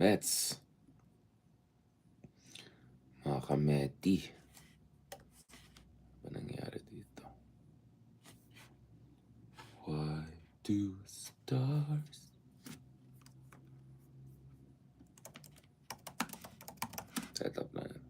Mets. Mga kameti. Ano nangyari dito? Why do stars? Setup na yan.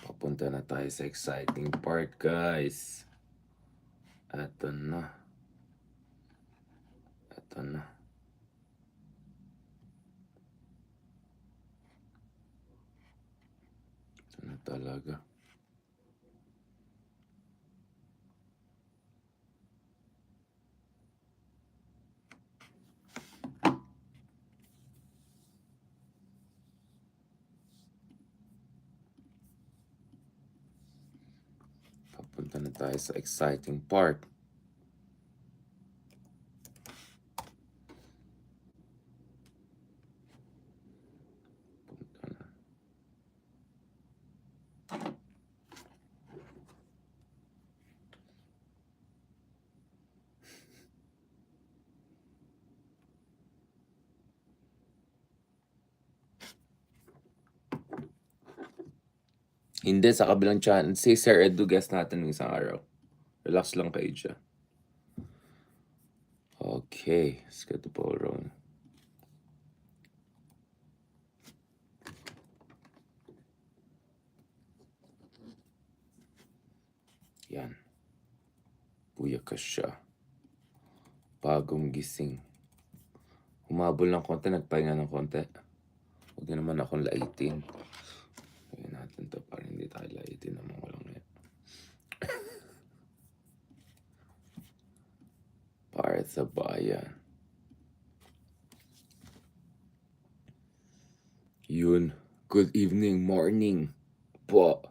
Papunta na tayo sa exciting part, guys. Ito na. Ito na. Ito na talaga. Papunta na tayo sa exciting part. Punta na. Hindi, sa kabilang channel. Si Sir Edu guest natin ng isang araw. Relax lang kayo dyan. Okay, let's get the ball rolling. Yan. Buyakas siya. Bagong gising. Humabol ng konti, nagpahinga ng konti. Huwag na naman akong laitin. Huwag natin to para hindi tayo laitin naman walang yan. Para sa bayan. Yun. Good evening, morning po.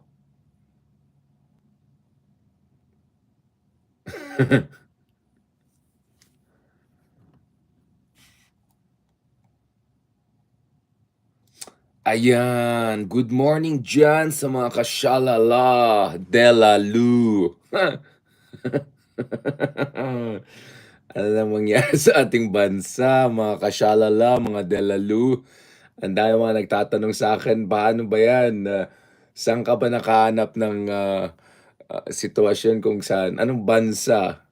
Ayan. Good morning dyan sa mga kashalala. Delalu. Ano na mangyari sa ating bansa, mga kashalala, mga delalu. Ang dami mga nagtatanong sa akin, paano ba yan? Saan ka ba nakahanap ng sitwasyon kung saan? Anong bansa?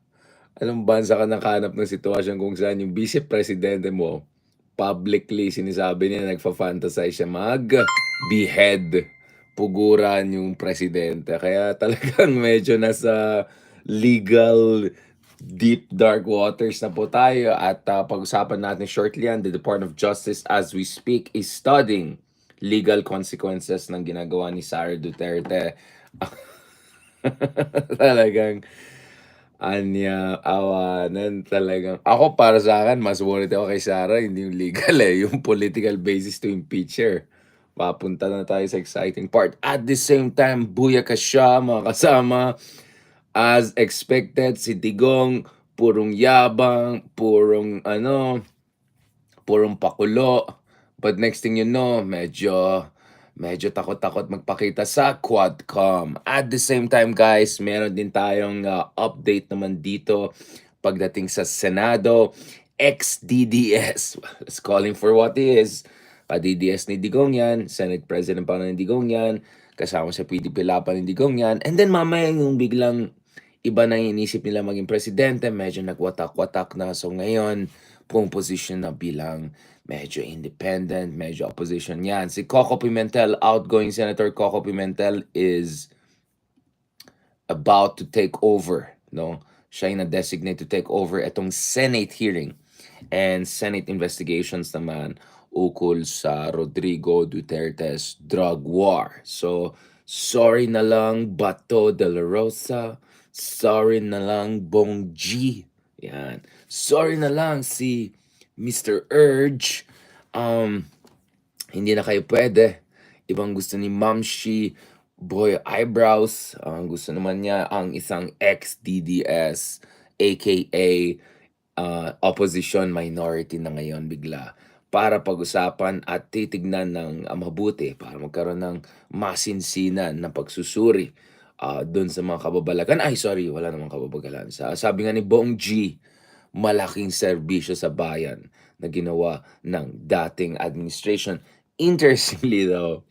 Anong bansa ka nakahanap ng sitwasyon kung saan yung vice presidente mo publicly sinasabi niya nagfa-fantasize siya mag-behead, puguran yung presidente. Kaya talagang medyo nasa legal deep dark waters na po tayo at pag-usapan natin shortly yan. The Department of Justice as we speak is studying legal consequences ng ginagawa ni Sara Duterte. Talagang awanan talagang. Ako para sa akin, mas worried ako kay Sara, hindi yung legal yung political basis to impeach her. Papunta na tayo sa exciting part. At the same time, buyakas siya mga kasama. As expected, si Digong, purong yabang, purong pakulo. But next thing you know, medyo takot-takot magpakita sa QUADCozm. At the same time, guys, meron din tayong update naman dito pagdating sa Senado. Ex-DDS, let's call him for what he is. Pa-DDS ni Digong yan, Senate President pa ni Digong yan. kasama sa PDP laban ni Digong yan. And then mamaya yung biglang iba na yung inisip nila maging presidente, medyo nagwatak-watak na. So ngayon, position na bilang medyo independent, medyo opposition yan. Si Coco Pimentel, outgoing Senator Coco Pimentel is about to take over, no? Siya yung na-designate to take over itong Senate hearing and Senate investigations naman ukol sa Rodrigo Duterte's drug war. So, sorry na lang Bato de la Rosa, sorry na lang Bong G. Yan. Sorry na lang si Mr. Urge. Hindi na kayo pwede. Ibang gusto ni Mamshi, Boy Eyebrows. Ang gusto naman niya ang isang ex-DDS, aka opposition minority na ngayon bigla para pag-usapan at titignan ng mabuti para magkaroon ng masinsinan na pagsusuri doon sa mga kababalagan. Ay, sorry, wala namang kababagalan. Sabi nga ni Bong G, malaking serbisyo sa bayan na ginawa ng dating administration. Interestingly though,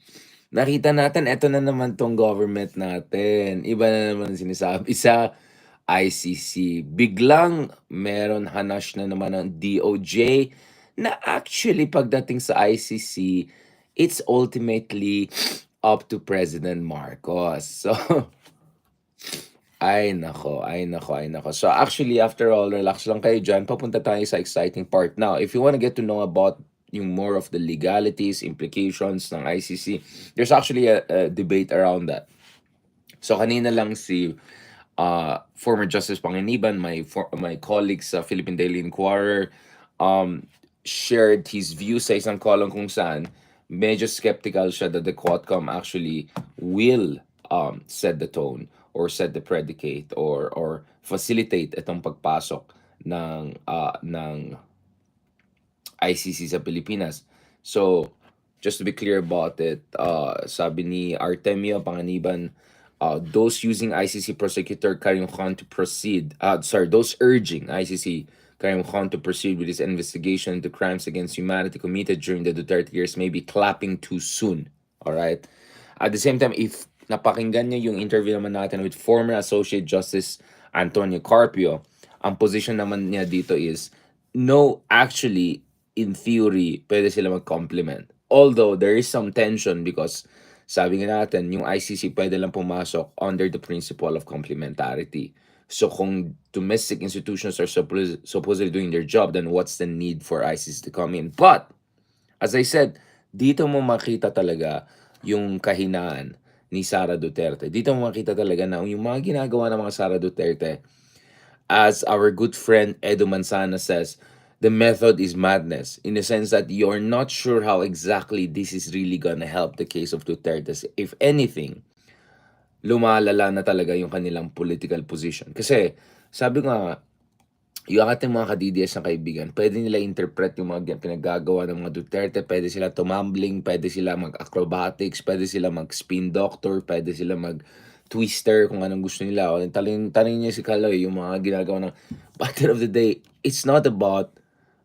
nakita natin, eto na naman tong government natin. Iba na naman ang sinasabi sa ICC. Biglang meron hanash na naman ng DOJ na actually pagdating sa ICC, it's ultimately up to President Marcos. So, ay nako, ay nako, ay nako. So actually, after all, relax lang kayo dyan. Papunta tayo sa exciting part. Now, if you want to get to know about yung more of the legalities, implications ng ICC, there's actually a debate around that. So kanina lang si former Justice Panginiban, my colleague sa Philippine Daily Inquirer, shared his views sa isang column kung saan medyo skeptical siya that the QUADCozm actually will set the tone or set the predicate or facilitate itong pagpasok ng ICC sa Pilipinas. So, just to be clear about it, sabi ni Artemio Panganiban, those using ICC prosecutor Karim Khan to proceed, those urging ICC Karim Khan to proceed with his investigation into crimes against humanity committed during the Duterte years may be clapping too soon. Alright? At the same time, if napakinggan niyo yung interview naman natin with former Associate Justice Antonio Carpio, ang position naman niya dito is, no, actually, in theory, pwede sila mag-complement. Although, there is some tension because sabi nga natin, yung ICC pwede lang pumasok under the principle of complementarity. So kung domestic institutions are supposedly doing their job, then what's the need for ICC to come in? But, as I said, dito mo makita talaga yung kahinaan ni Sara Duterte. Dito mo makita talaga na yung mga ginagawa ng mga Sara Duterte, as our good friend Edu Manzana says, the method is madness in the sense that you're not sure how exactly this is really gonna help the case of Duterte. If anything, lumalala na talaga yung kanilang political position. Kasi, sabi nga, yung ating mga ka-DDS na kaibigan, pwede nila interpret yung mga pinaggagawa ng mga Duterte, pwede sila tumambling, pwede sila mag-acrobatics, pwede sila mag-spin doctor, pwede sila mag-twister kung anong gusto nila. O, tanong niya si Kaloy, yung mga ginagawa ng... But at the end of the day, it's not about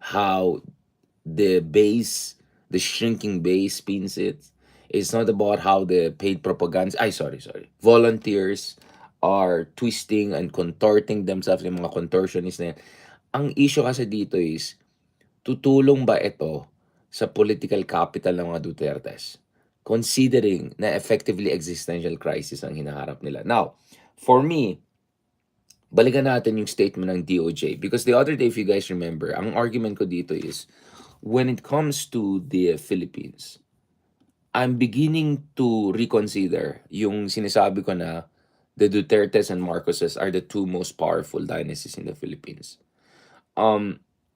how the base, the shrinking base spins it. It's not about how the paid propaganda, volunteers are twisting and contorting themselves, yung mga contortionists na yan. Ang issue kasi dito is, tutulong ba ito sa political capital ng mga Dutertes? Considering na effectively existential crisis ang hinaharap nila. Now, for me, balikan natin yung statement ng DOJ. Because the other day, if you guys remember, ang argument ko dito is, when it comes to the Philippines, I'm beginning to reconsider yung sinasabi ko na the Dutertes and Marcoses are the two most powerful dynasties in the Philippines.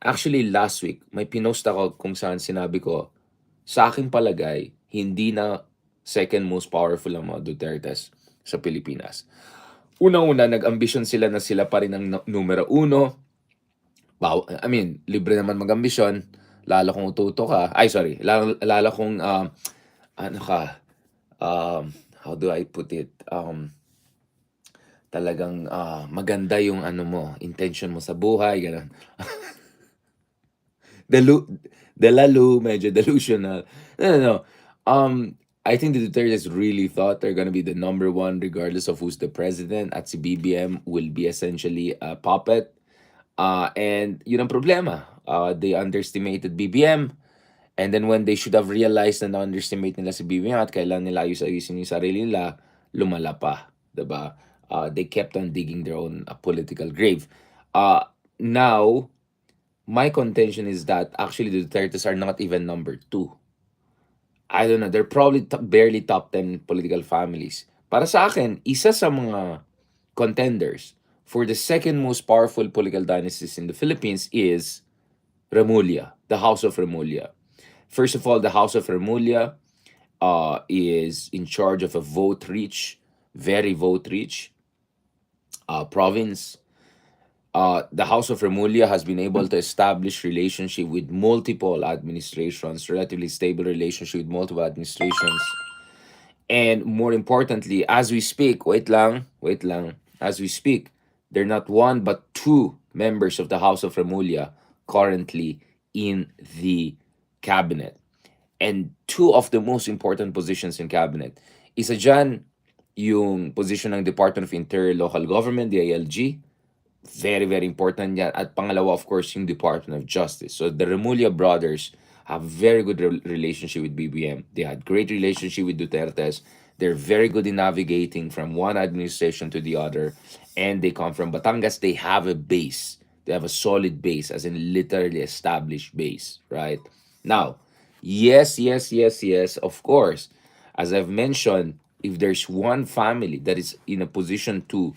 Actually, last week, may pinost ako kung saan sinabi ko, sa aking palagay, hindi na second most powerful ang mga Dutertes sa Pilipinas. Una-una, nag-ambisyon sila na sila pa rin ang numero uno. I mean, libre naman mag-ambisyon. Lalo kung ututo ka. Lalo kung, how do I put it? Talagang maganda yung intention mo sa buhay, gano'n. Medyo delusional. No. I think the Dutertes really thought they're gonna be the number one regardless of who's the president, at si BBM will be essentially a puppet. And yun ang problema. They underestimated BBM, and then when they should have realized na na-underestimate nila si BBM at kailan nila ayusin yung sarili nila, lumala pa, 'di ba? They kept on digging their own political grave. Now, my contention is that actually the Dutertes are not even number two. I don't know, they're probably barely top 10 political families. Para sa akin, isa sa mga contenders for the second most powerful political dynasties in the Philippines is Remulla, the House of Remulla. First of all, the House of Remulla is in charge of a vote-rich, very vote-rich province. The House of Remulla has been able to establish relationship with multiple administrations, relatively stable relationship with multiple administrations. And more importantly, as we speak, wait lang, as we speak, there are not one but two members of the House of Remulla currently in the cabinet. And two of the most important positions in cabinet. Isa dyan, yung position ng Department of Interior Local Government, DILG. Very, very important yan. At pangalawa, of course, yung Department of Justice. So the Remulla brothers have very good relationship with BBM. They had great relationship with Duterte's. They're very good in navigating from one administration to the other. And they come from Batangas. They have a base. They have a solid base, as in literally established base, right? Now, yes, of course. As I've mentioned, if there's one family that is in a position to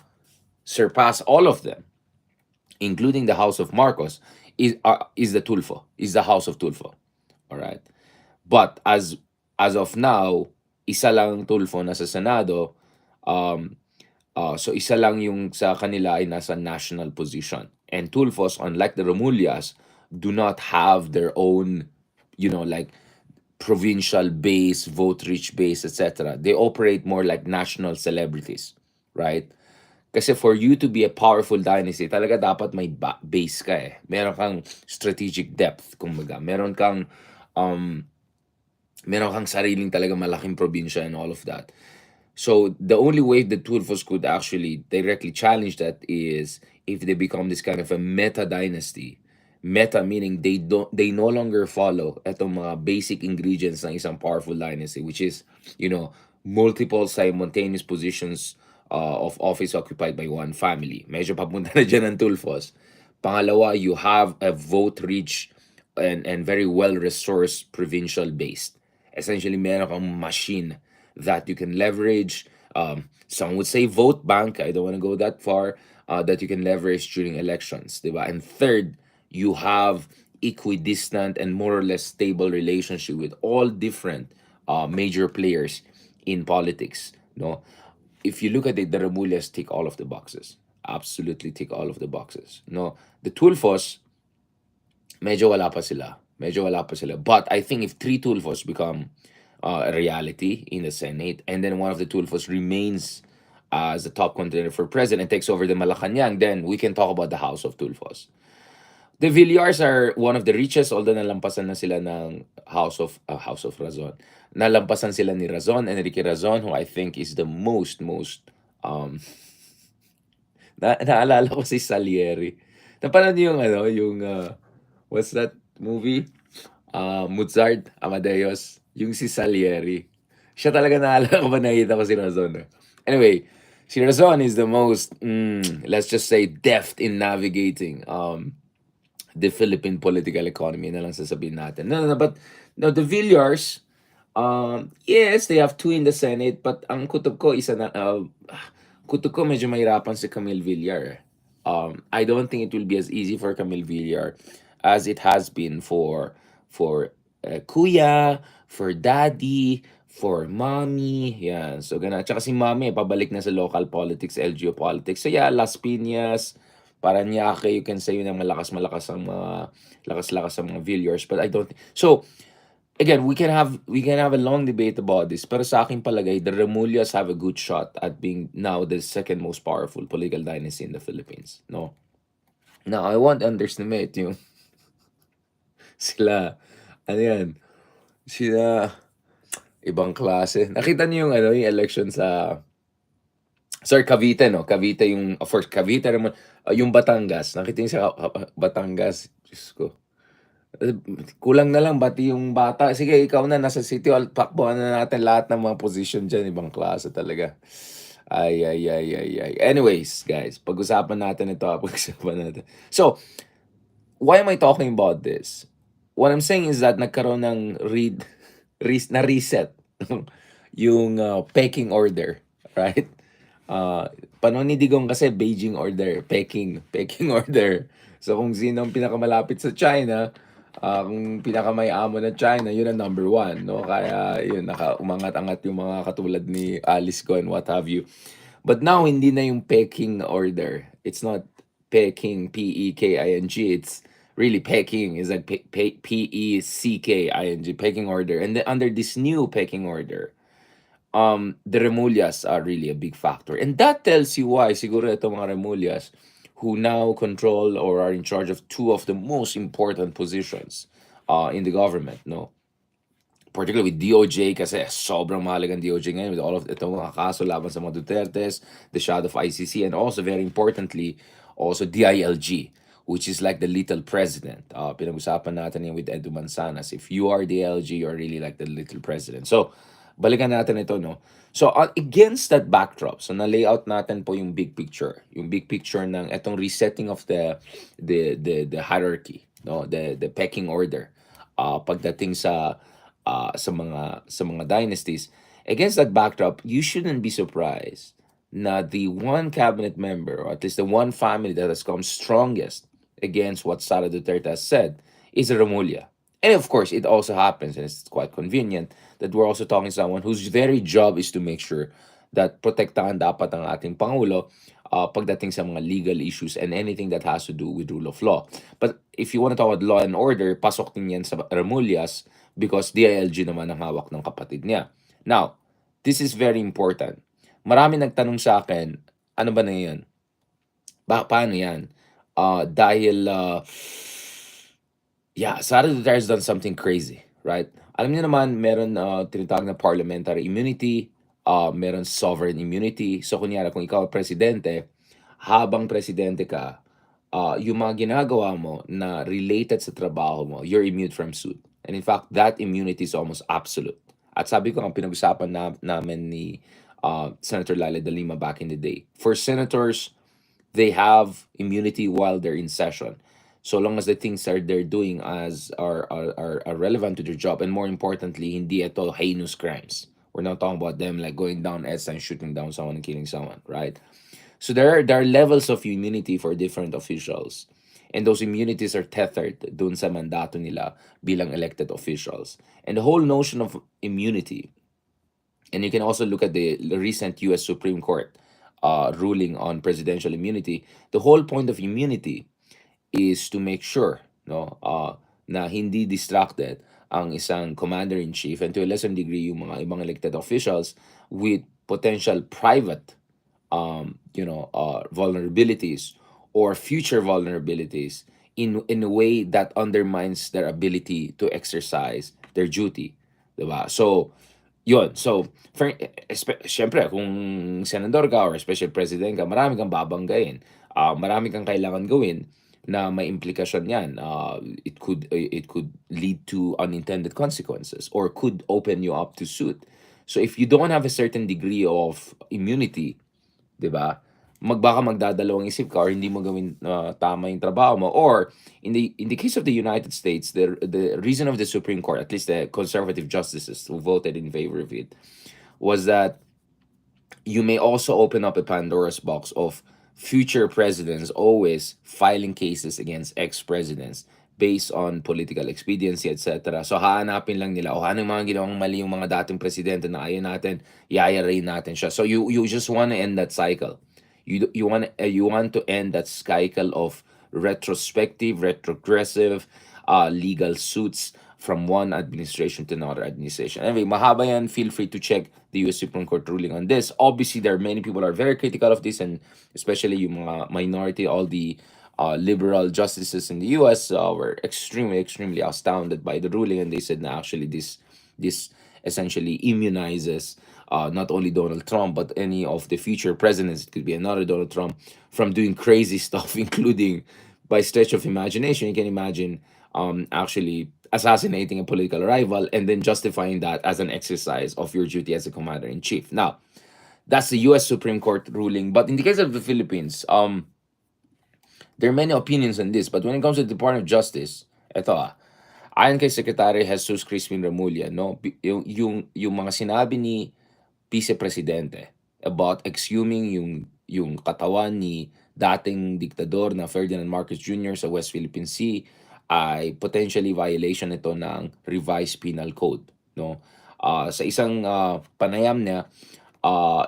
surpass all of them, including the House of Marcos, is the Tulfo, is the House of Tulfo. All right. But as of now, isa lang Tulfo na sa Senado. So isa lang yung sa kanila ay nasa national position. And Tulfos, unlike the Remullas, do not have their own, like provincial base, vote-rich base, etc. They operate more like national celebrities, right? Kasi for you to be a powerful dynasty, talaga dapat may base ka eh. Meron kang strategic depth, kumbaga. Meron kang sariling talaga malaking probinsya and all of that. So the only way the Tulfos could actually directly challenge that is if they become this kind of a meta dynasty. Meta meaning they no longer follow etong mga basic ingredients ng isang powerful dynasty, which is, multiple simultaneous positions of office occupied by one family. Medyo papunta na dyan ang Tulfos. Pangalawa, you have a vote-rich and very well-resourced provincial base. Essentially, meron kang machine that you can leverage. Some would say vote bank. I don't want to go that far. That you can leverage during elections, diba? And third, you have equidistant and more or less stable relationship with all different major players in politics. No, if you look at it, the Remullas tick all of the boxes. Absolutely tick all of the boxes. No, the Tulfos, medyo wala pa sila. But I think if three Tulfos become a reality in the Senate, and then one of the Tulfos remains as the top contender for president, takes over the Malacanang, then we can talk about the House of Tulfos. The Villars are one of the richest, although nalampasan na sila ng House of Razon. Nalampasan sila ni Razon, Enrique Razon, who I think is the most naalala ko si Salieri. Napanood niyo yung what's that movie? Mozart, Amadeus, yung si Salieri. Siya talaga naalala ko ba, nakita ko si Razon. Anyway, si Razon is the most, let's just say, deft in navigating the Philippine political economy na lang sasabihin natin. No, but no, the Villars, yes, they have two in the Senate, but ang kutob ko, kutob ko medyo mahirapan si Camille Villar. I don't think it will be as easy for Camille Villar as it has been for Kuya, for Daddy, for Mommy. Yan. So, ganun. Tsaka si Mommy, pabalik na sa local politics, LGU politics. So, yeah, Las Piñas, Paranaque, you can say yun ang lakas ang mga Villars. But I don't think. So, again, we can have a long debate about this. Pero sa aking palagay, the Remullas have a good shot at being now the second most powerful political dynasty in the Philippines. No? Now, I won't underestimate yung sila, sila Ibang klase. Nakita niyo yung ano, yung election sa Cavite 'no? Cavite yung first Cavite naman, yung Batangas. Nakita niyo sa Batangas, Diyos ko. Eh, kulang na lang pati yung bata, "Sige ikaw na nasa City Hall, takbuhan na natin lahat ng mga position diyan." Ibang klase talaga. Ay, ay, ay, ay, ay. Anyways, guys, pag-usapan natin ito, pag-usapan natin. So, why am I talking about this? What I'm saying is that nagkaroon ng na-reset yung, pecking order, right? Panahon ni Digong kasi Beijing order, Peking order. So kung sino ang pinakamalapit sa China, kung pinakamayamon ng China, yun ang number one, no? Kaya yun, umangat-angat yung mga katulad ni Alice Go and what have you. But now, hindi na yung Peking order. It's not Peking, P-E-K-I-N-G. It's really Peking. It's like P-E-C-K-I-N-G, Peking order. And then under this new Peking order, the Remulyas are really a big factor. And that tells you why siguro itong mga Remulyas who now control or are in charge of two of the most important positions in the government, no? Particularly with DOJ kasi sobrang mahalagang DOJ ngayon with all of itong mga kaso laban sa mga Dutertes, the shadow of ICC, and also very importantly, also DILG, which is like the little president. Pinag-usapan natin yan with Edu Manzanas. If you are DILG, you're really like the little president. So, balikan natin ito, no? So, against that backdrop, so na-layout natin po yung big picture ng itong resetting of the hierarchy, no? The pecking order. Pagdating sa mga dynasties. Against that backdrop, you shouldn't be surprised na the one cabinet member, or at least the one family that has come strongest against what Sara Duterte has said, is Remulla. And of course, it also happens, and it's quite convenient, that we're also talking to someone whose very job is to make sure that protektahan dapat ang ating Pangulo pagdating sa mga legal issues and anything that has to do with rule of law. But if you want to talk about law and order, pasok din yan sa Remullas because DILG naman ang hawak ng kapatid niya. Now, this is very important. Marami nagtanong sa akin, ano ba na yan? Paano yan? Yeah, Sara Duterte has done something crazy, right? Alam niyo naman, meron tinatawag na parliamentary immunity, meron sovereign immunity. So, kunyari, kung ikaw presidente, habang presidente ka, yung mga ginagawa mo na related sa trabaho mo, you're immune from suit. And in fact, that immunity is almost absolute. At sabi ko, ang pinag-usapan namin ni Senator Laila de Lima back in the day, for senators, they have immunity while they're in session, so long as the things they're doing are relevant to their job, and more importantly, hindi ito heinous crimes. We're not talking about them like going down EDSA and shooting down someone and killing someone, right? So there are levels of immunity for different officials, and those immunities are tethered dun sa mandato nila bilang elected officials. And the whole notion of immunity, and you can also look at the recent U.S. Supreme Court ruling on presidential immunity. The whole point of immunity is to make sure, no, na hindi distracted ang isang commander-in-chief, and to a lesser degree yung mga ibang elected officials with potential private vulnerabilities or future vulnerabilities in a way that undermines their ability to exercise their duty, 'di ba? So, yun. So, syempre, kung senador ka or special president ka, marami kang babanggain. Marami kang kailangan gawin na may implikasyon yan. It could lead to unintended consequences or could open you up to suit. So, if you don't have a certain degree of immunity, 'di ba? Baka magdadalawang isip ka or hindi mo gawin tama yung trabaho mo, or in the case of the United States, the reason of the Supreme Court, at least the conservative justices who voted in favor of it, was that you may also open up a Pandora's box of future presidents always filing cases against ex-presidents based on political expediency, etc. So, hahanapin lang nila, anong mga ginawang mali yung mga dating presidente na ayaw natin, iayaray natin siya. So, you just want to end that cycle. You want to end that cycle of retrospective, retrogressive legal suits from one administration to another administration. Anyway, mahaba yan. Feel free to check the US Supreme Court ruling on this. Obviously, there are many people are very critical of this, and especially yung mga minority, all the liberal justices in the US were extremely, extremely astounded by the ruling, and they said, na actually this essentially immunizes not only Donald Trump but any of the future presidents. It could be another Donald Trump from doing crazy stuff, including by stretch of imagination. You can imagine actually assassinating a political rival and then justifying that as an exercise of your duty as a commander in chief. Now, that's the U.S. Supreme Court ruling. But in the case of the Philippines, there are many opinions on this. But when it comes to the Department of Justice, eto ayon kay Secretary Jesus Crispin Remulla, no, yung mga sinabi ni Vice Presidente about exhuming yung katawan ni dating diktador na Ferdinand Marcos Jr. sa West Philippine Sea ay potentially violation ito ng revised penal code, no. Sa isang panayam niya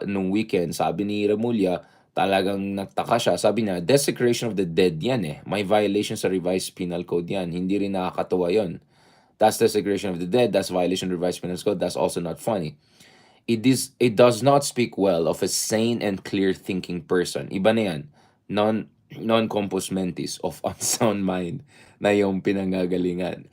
nung weekend, sabi ni Remulla, talagang nagtaka siya. Sabi niya, desecration of the dead yan eh. May violation sa revised penal code yan. Hindi rin nakakatawa yon. That's desecration of the dead. That's violation of the revised penal code. That's also not funny. It does not speak well of a sane and clear thinking person. Iba na yan. Non-compos mentis of unsound mind na yung pinanggagalingan.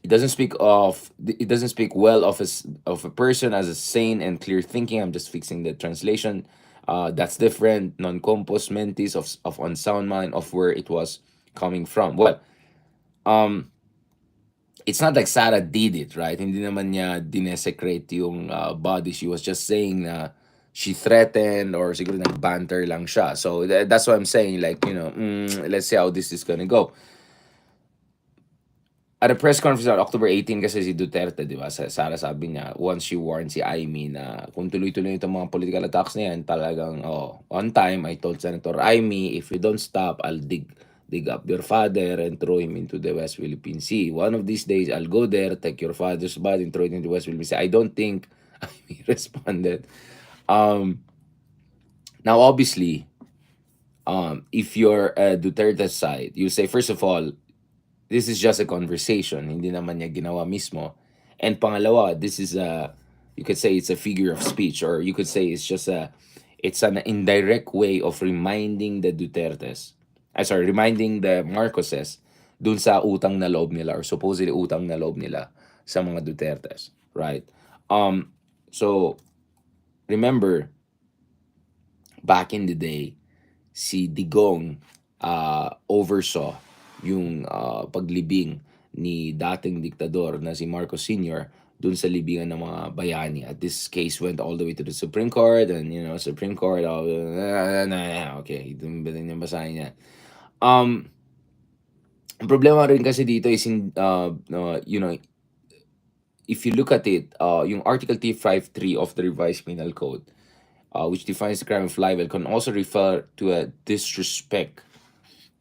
It doesn't speak well of a person as a sane and clear thinking. I'm just fixing the translation. That's different. Non-compos mentis of unsound mind, of where it was coming from. Well, it's not like SARA did it, right? Hindi naman niya dinesecrate yung body. She was just saying na she threatened or siguro nag-banter lang siya. So that's what I'm saying. Like, let's see how this is gonna go. At a press conference on October 18 kasi si Duterte, di ba? SARA sabi niya, once she warned si Aimee na kung tuloy-tuloy itong mga political attacks na yan, talagang, on time, I told Senator Aimee, if you don't stop, I'll dig up your father and throw him into the West Philippine Sea. One of these days, I'll go there, take your father's body and throw it into the West Philippine Sea. I don't think Aimee responded. Now, obviously, if you're Duterte's side, you say, first of all, this is just a conversation. Hindi naman niya ginawa mismo. And pangalawa, this is you could say it's a figure of speech, or you could say it's an indirect way of reminding the Dutertes, reminding the Marcoses dun sa utang na loob nila, or supposedly utang na loob nila sa mga Dutertes, right? So remember, back in the day, si Digong oversaw yung paglibing ni dating diktador na si Marcos Sr. dun sa libingan ng mga bayani. At this case went all the way to the Supreme Court, and Supreme Court, okay, dun yung basahin niya. Ang problema rin kasi dito is if you look at it, yung Article T53 of the Revised Penal Code, which defines the crime of libel, can also refer to a disrespect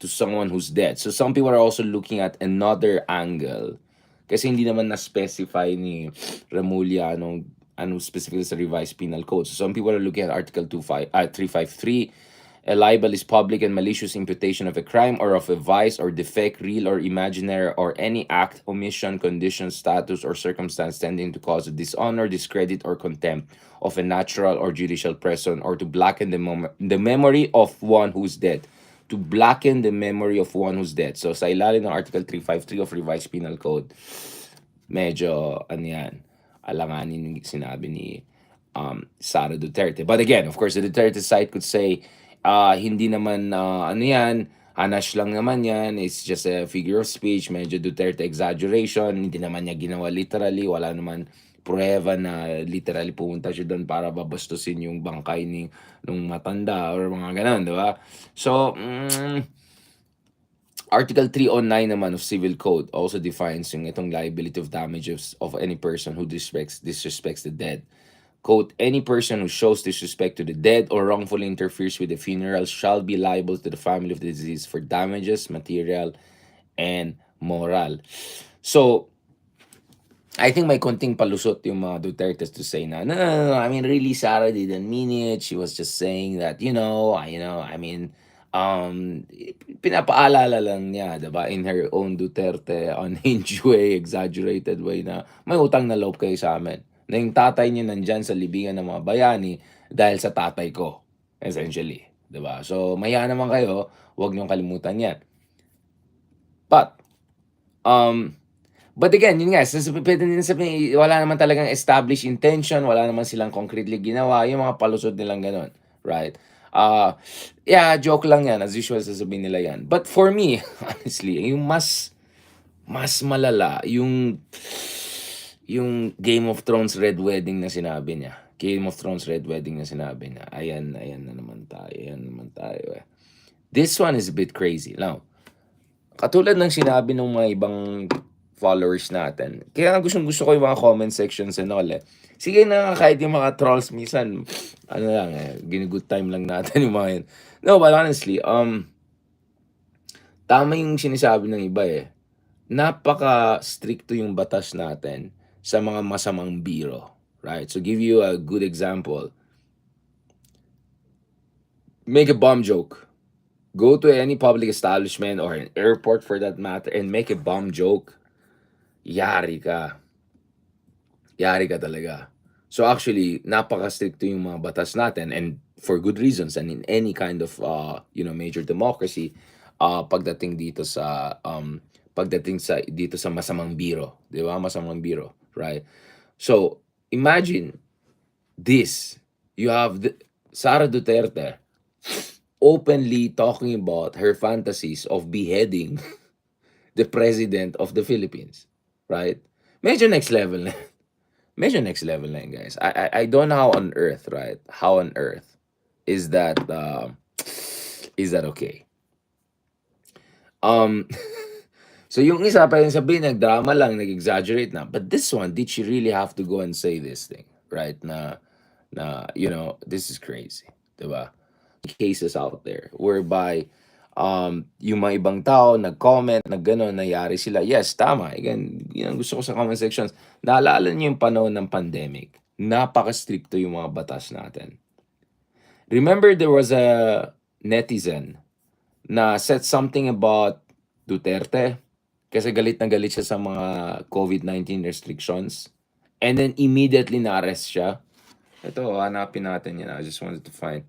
to someone who's dead. So some people are also looking at another angle. Kasi hindi naman na-specify ni Remulla anong specifically sa revised penal code. So some people are looking at Article 353. A libel is public and malicious imputation of a crime or of a vice or defect, real or imaginary, or any act, omission, condition, status, or circumstance tending to cause dishonor, discredit, or contempt of a natural or judicial person, or to blacken the memory of one who's dead. To blacken the memory of one who's dead. So sa ilalim ng Article 353 of Revised Penal Code, medyo alanganin yung sinabi ni Sara Duterte. But again, of course, the Duterte side could say, hindi naman hanash lang naman yan, it's just a figure of speech, medyo Duterte exaggeration, hindi naman niya ginawa literally, wala naman prueba na literally pumunta siya doon para babastusin yung bangkay nung matanda or mga ganun, di ba? So, Article 309 naman of Civil Code also defines yung itong liability of damages of any person who disrespects the dead. Quote, any person who shows disrespect to the dead or wrongfully interferes with the funeral shall be liable to the family of the deceased for damages, material, and moral. So, I think may konting palusot yung mga Dutertes to say no, I mean, really, Sara didn't mean it. She was just saying that, I mean, pinapaalala lang niya, diba, in her own Duterte unhinged way, exaggerated way, na may utang na loob kayo sa amin. Na yung tatay niya nandyan sa libingan ng mga bayani dahil sa tatay ko, essentially. Diba? So, maya naman kayo, huwag niyong kalimutan yan. But, But again, yun nga, puwede din sabihin wala naman talagang established intention, wala naman silang concretely ginawa, yung mga palusot nilang gano'n, right? Ah, yeah, joke lang 'yan, as usual sasabihin nila 'yan. But for me, honestly, yung mas malala yung Game of Thrones Red Wedding na sinabi niya. Game of Thrones Red Wedding na sinabi niya. Ayan, ayan na naman tayo, ayan na naman tayo, eh. This one is a bit crazy. Now, katulad ng sinabi ng mga ibang followers natin, kaya nga gustong-gusto ko yung mga comment sections and all, eh. Sige na nga, kahit yung mga trolls minsan, ano lang, eh, gini-good time lang natin yung mga yun. No, but honestly, tama yung sinasabi ng iba, eh. Napaka-strikto yung batas natin sa mga masamang biro, right? So give you a good example. Make a bomb joke. Go to any public establishment or an airport for that matter and make a bomb joke. Yari ka. Yari ka talaga. So actually, napaka-strikto yung mga batas natin and for good reasons and in any kind of major democracy pagdating dito sa dito sa masamang biro, 'di ba? Masamang biro, right? So, imagine this. You have Sara Duterte openly talking about her fantasies of beheading the president of the Philippines, right? Medyo next level na. Medyo next level na yun, guys. I don't know how on earth, right? How on earth is that okay? So yung isa pa yung sabihin, nag-drama lang, nag-exaggerate na. But this one, did she really have to go and say this thing, right? Na this is crazy, diba? Cases out there whereby yung mga ibang tao nag-comment, nag-gano'n, nangyari sila. Yes, tama. Again, yun ang gusto ko sa comment sections. Naalala niyo yung panahon ng pandemic. Napaka-stricto yung mga batas natin. Remember there was a netizen na said something about Duterte kasi galit na galit siya sa mga COVID-19 restrictions. And then immediately na-arrest siya. Ito, hanapin natin yan. I just wanted to find.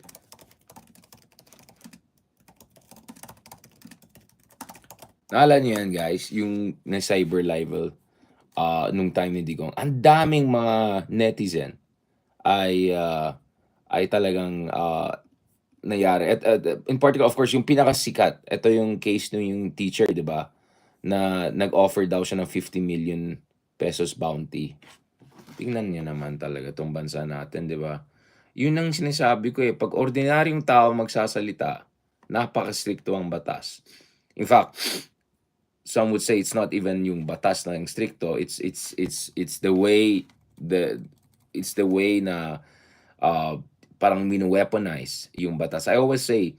Naalala niyo yan, guys, yung na cyber libel nung time ni Digong. Ang daming mga netizen ay talagang nangyari. In particular, of course, yung pinakasikat, ito yung case nung yung teacher, di ba? Na nag-offer daw siya ng 50 million pesos bounty. Tingnan niyo naman talaga tong bansa natin, di ba? Yun ang sinasabi ko, eh. Pag ordinaryong tao magsasalita, napaka-stricto ang batas. In fact, some would say it's not even yung batas na yung stricto, it's the way na parang mino-weaponize yung batas. I always say,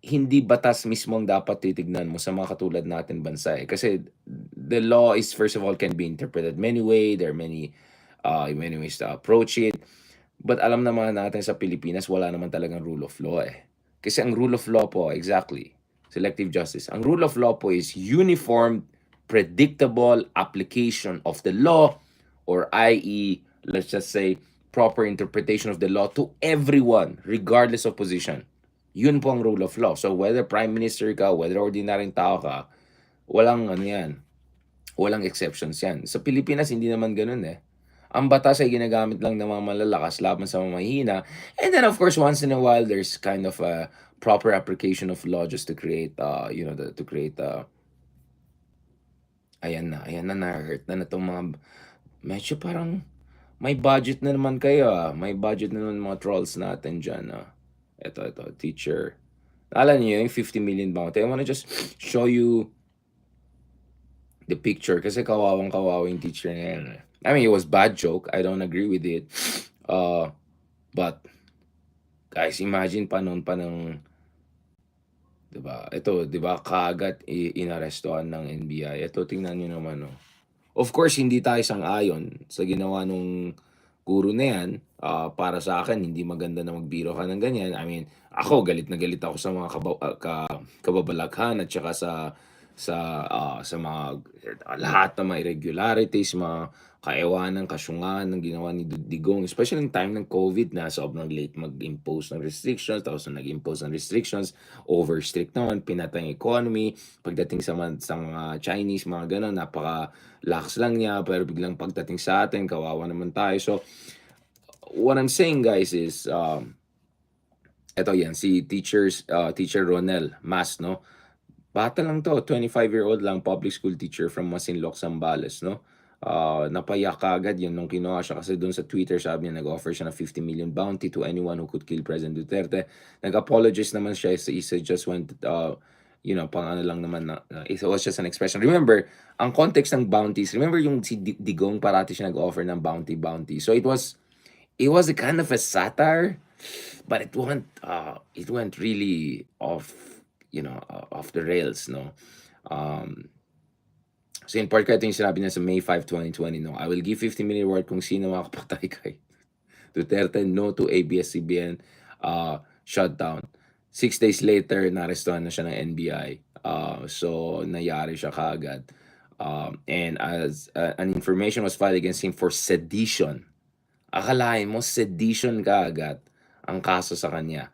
hindi batas mismo ang dapat titignan mo sa mga katulad natin bansa, eh. Kasi the law is, first of all, can be interpreted many way. There are many ways to approach it. But alam naman natin sa Pilipinas, wala naman talagang rule of law, eh. Kasi ang rule of law po, exactly, selective justice. Ang rule of law po is uniform, predictable application of the law, or i.e., let's just say, proper interpretation of the law to everyone, regardless of position. Yun po ang rule of law. So whether prime minister ka, whether ordinaryong tao ka, walang walang exceptions yan. Sa Pilipinas, hindi naman ganun, eh. Ang batas ay ginagamit lang ng mga malalakas laban sa mga mahihina. And then, of course, once in a while, there's kind of a proper application of law just to create, ayan na, na-hurt na itong mga, medyo parang, may budget na naman kayo, May budget na naman mga trolls natin dyan, Ito, teacher. Alam niyo yung 50 million bounty. I wanna just show you the picture kasi kawawang-kawawa yung teacher na yan. I mean, it was bad joke. I don't agree with it. But, guys, imagine pa noon pa ng, diba? Ito, diba, kaagad inarestoan ng NBI. Ito, tingnan nyo naman, Of course, hindi tayo sang-ayon sa ginawa nung guro na yan. Para sa akin, hindi maganda na magbiro ka ng ganyan. I mean, ako, galit na galit ako sa mga kababalaghan at saka sa sa mga lahat ng mga irregularities, mga kaewanan, kasyungan ng ginawa ni Digong, especially in time ng COVID na sobrang late mag-impose ng restrictions, tapos nung nag-impose ng restrictions, over-strict naman, pinatay ang economy. Pagdating sa mga Chinese, mga gano'n, napaka-lax lang niya, pero biglang pagdating sa atin, kawawa naman tayo. So, what I'm saying guys is, eto yan, si Teacher Ronel Mas, no? Bata lang 'to, 25-year-old lang, public school teacher from Masinloc, Zambales, 'no? Napayak kaagad 'yun nung kinuha siya kasi do'n sa Twitter sabi niya nag-offer siya ng 50 million bounty to anyone who could kill President Duterte. Nag-apologize naman siya, he said just went, pang ano lang naman na it was just an expression. Remember, ang context ng bounties, remember yung si Digong parati siya nag-offer ng bounty. So it was a kind of a satire, but it went really off the rails, no? Um, so in part, ito yung sinabi niya sa May 5, 2020, no? I will give 50 million reward kung sino makapatay kay Duterte, no to ABS-CBN shutdown. 6 days later, narestuhan na siya ng NBI. So, nayari siya kaagad. And as an information was filed against him for sedition. Akalain mo, sedition kaagad ang kaso sa kanya.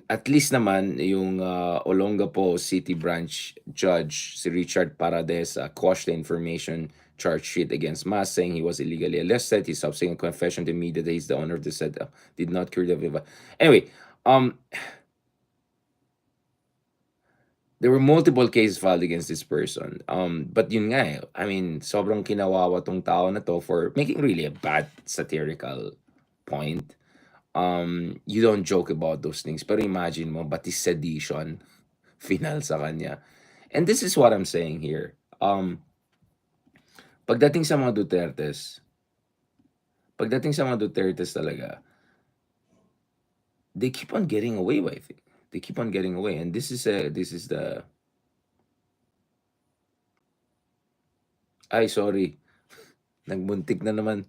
At least naman yung Olongapo City Branch Judge si Richard Paredes quashed the information charge sheet against Mas, saying he was illegally arrested. His subsequent confession to media that he's the owner of the said did not cure the viva. Anyway, there were multiple cases filed against this person. But yun nga I mean, sobrang kinawawa tong tao na to for making really a bad satirical point. You don't joke about those things. Pero imagine mo, batis sedition, final sa kanya. And this is what I'm saying here. Pagdating sa mga Dutertes talaga, they keep on getting away with it. They keep on getting away. And this is the... Ay, sorry. Nagbuntik na naman.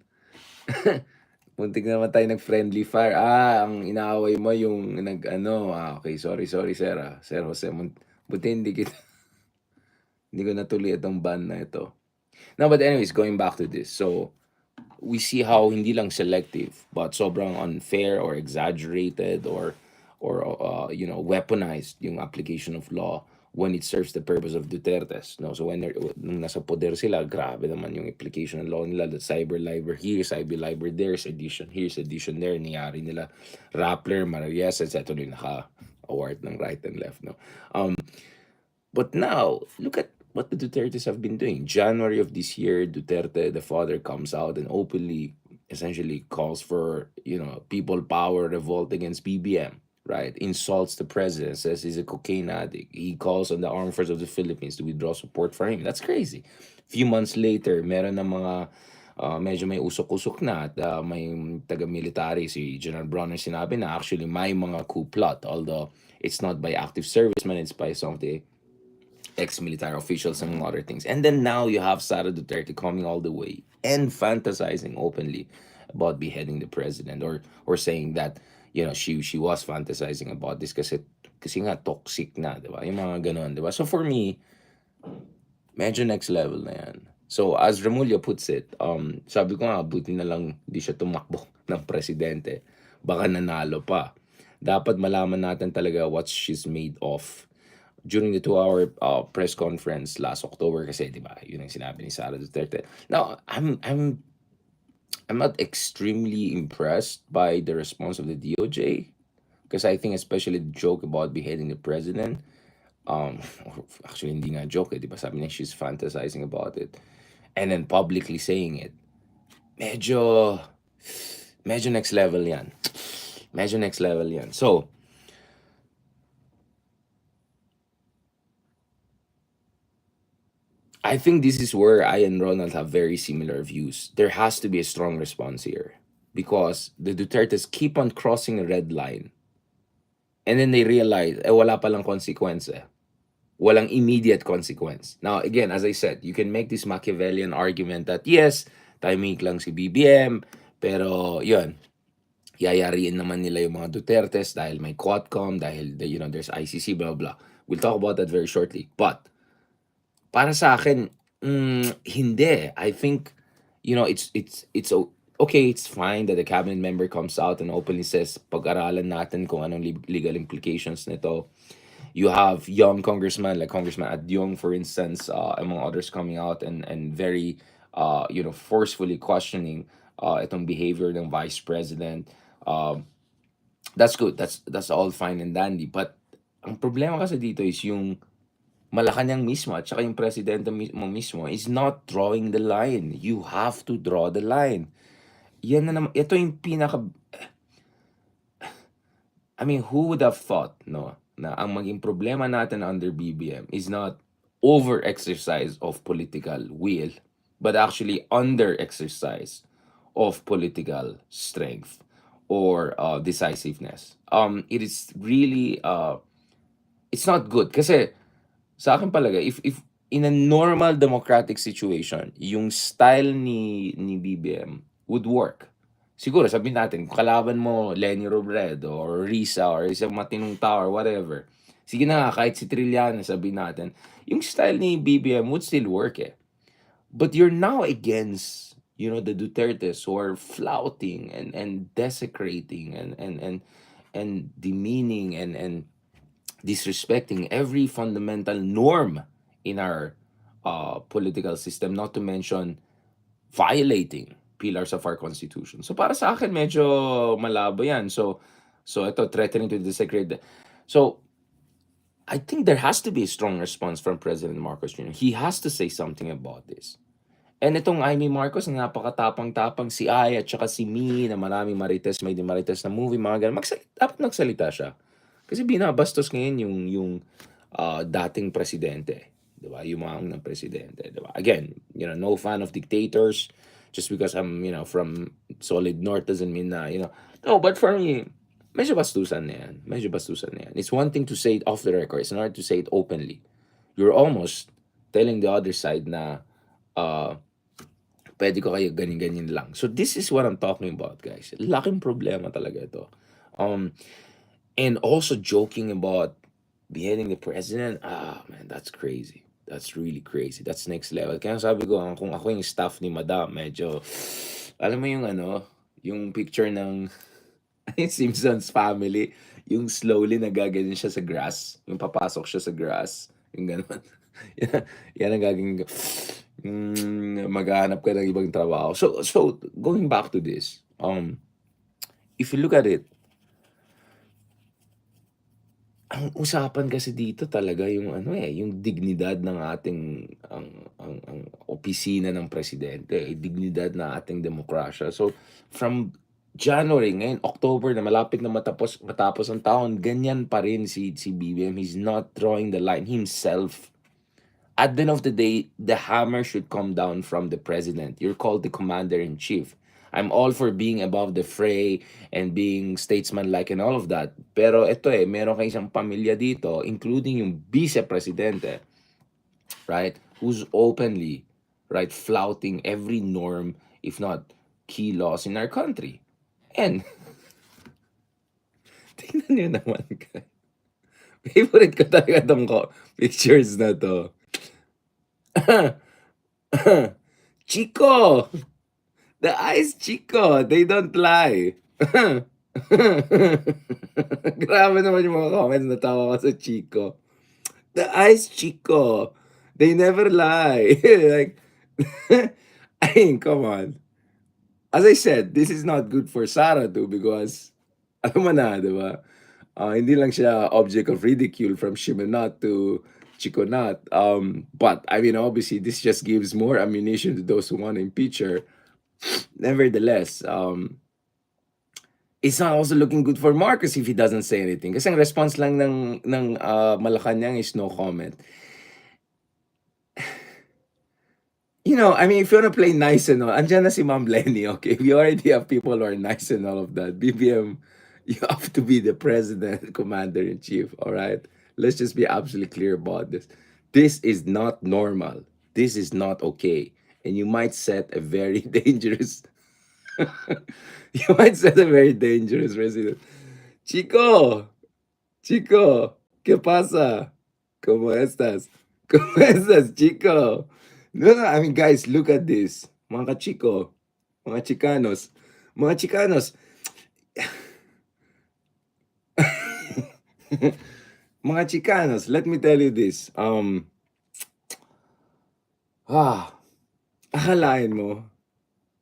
Muntik na naman tayo nag-friendly fire. Ang inaaway mo yung okay, sorry sir, Sir Jose, buti hindi ko natuloy itong ban na ito. No, but anyways, going back to this. So, we see how hindi lang selective, but sobrang unfair or exaggerated or weaponized yung application of law when it serves the purpose of Duterte's, no? So nung nasa poder sila, grabe naman yung application ng law nila, the cyber libel here, cyber libel there, sedition here, sedition there, niyari nila Rappler, Marias, etc. Naka-award ng right and left, no? But now, look at what the Dutertes have been doing. January of this year, Duterte, the father, comes out and openly, essentially calls for, people power revolt against BBM, right? Insults the president, says he's a cocaine addict. He calls on the armed forces of the Philippines to withdraw support for him. That's crazy. Few months later, meron na mga medyo may usok-usok na at may taga-military, si General Bronner, sinabi na actually may mga coup plot, although it's not by active servicemen, it's by some of the ex-military officials and other things. And then now you have Sara Duterte coming all the way and fantasizing openly about beheading the president, or saying that she was fantasizing about this kasi nga toxic na, 'di ba? Yung mga ganon, 'di ba? So for me, medyo next level na yan. So as Remulla puts it, sabi ko nga, buti na lang di siya tumakbo ng presidente. Baka nanalo pa. Dapat malaman natin talaga what she's made of. During the 2-hour press conference last October kasi, di ba, yun ang sinabi ni Sara Duterte. Now, I'm not extremely impressed by the response of the DOJ, because I think especially the joke about beheading the president, actually hindi nga joke, di ba, sabi niya she's fantasizing about it, and then publicly saying it, medyo next level yan. So, I think this is where I and Ronald have very similar views. There has to be a strong response here because the Dutertes keep on crossing a red line, and then they realize, wala palang consequence. Walang immediate consequence. Now, again, as I said, you can make this Machiavellian argument that yes, timing lang si BBM, pero yun, yayariin naman nila yung mga Dutertes dahil may QUADCozm, dahil there's ICC, blah blah. We'll talk about that very shortly. But para sa akin, hindi. I think, okay, it's fine that the cabinet member comes out and openly says, pag-aralan natin kung anong legal implications nito. You have young congressmen like Congressman Adyong, for instance, among others, coming out and very, forcefully questioning itong behavior ng vice president. Um, that's good. That's all fine and dandy. But ang problema kasi dito is yung Malacanang mismo at saka yung presidente mismo is not drawing the line. You have to draw the line. Yan na naman, ito yung I mean, who would have thought, no, na ang maging problema natin under BBM is not over-exercise of political will, but actually under-exercise of political strength or decisiveness. It is really, it's not good kasi sa akin palagay, if in a normal democratic situation, yung style ni BBM would work. Siguro sabihin natin, kung kalaban mo Lenny Robredo or Risa or isang matinong tao or whatever. Sige na nga, kahit si Trillanes, sabihin natin, yung style ni BBM would still work eh. But you're now against, the Dutertes who are flouting and desecrating and demeaning and disrespecting every fundamental norm in our political system, not to mention violating pillars of our constitution. So para sa akin medyo malabo 'yan. So ito threatening to desecrate. So I think there has to be a strong response from President Marcos Jr. He has to say something about this. And itong Amy Marcos na napakatapang-tapang, si Ay at saka si Mi na maraming marites, may di marites na movie, mga ganun, dapat nagsalita siya. Kasi binabastos ngayon yung dating presidente, 'di ba? Yung mga unang presidente, 'di ba? Again, no fan of dictators. Just because I'm, from solid north doesn't mean na, no, but for me, medyo bastusan na yan. Medyo bastusan na yan. It's one thing to say it off the record. It's another to say it openly. You're almost telling the other side na, pwede ko kayo ganyan-ganyan lang. So this is what I'm talking about, guys. Laking problema talaga ito. And also joking about beheading the president, man, that's crazy. That's really crazy. That's next level. Kaya sabi ko, kung ako yung staff ni Madam, medyo, alam mo yung yung picture ng Simpsons family, yung slowly nagaganyan siya sa grass, yung papasok siya sa grass, yung gano'n. yan ang gagawin ko. Maghahanap ka ng ibang trabaho. So going back to this, if you look at it, ang usapan kasi dito talaga yung yung dignidad ng ating ang opisina ng presidente, dignidad ng ating demokrasya. So from January, ngayon October na malapit na matapos ang taon, ganyan pa rin si BBM. He's not drawing the line himself. At the end of the day, the hammer should come down from the president. You're called the commander-in-chief. I'm all for being above the fray and being statesman-like and all of that. Pero ito meron kang isang pamilya dito, including yung vice-presidente, right? Who's openly, right, flouting every norm, if not key laws in our country. And, tingnan nyo naman ka. Favorite ko talaga itong pictures na to. Chico! The eyes, Chico, they don't lie. Grabe naman yung mga comments, natawa ko sa Chico. The eyes, Chico, they never lie. Like, I mean, come on. As I said, this is not good for SARA too because, alam mo na, di ba? Hindi lang siya object of ridicule from Shimanot to Chiconot. But, I mean, obviously, this just gives more ammunition to those who want to impeach her. Nevertheless, it's not also looking good for Marcos if he doesn't say anything. Kasi ang response lang ng Malacanang is no comment. I mean, if you want to play nice and all, andyan na si Ma'am Lenny, okay? We already have people who are nice and all of that. BBM, you have to be the president, commander-in-chief, all right? Let's just be absolutely clear about this. This is not normal. This is not okay. And you might set a very dangerous you might set a very dangerous precedent. Chico, ¿qué pasa? ¿Cómo estás? ¿Cómo estás, chico? No, no, I mean, guys, look at this. Mga chico, mga Chicanos, mga Chicanos, mga Chicanos, let me tell you this. Akalain mo,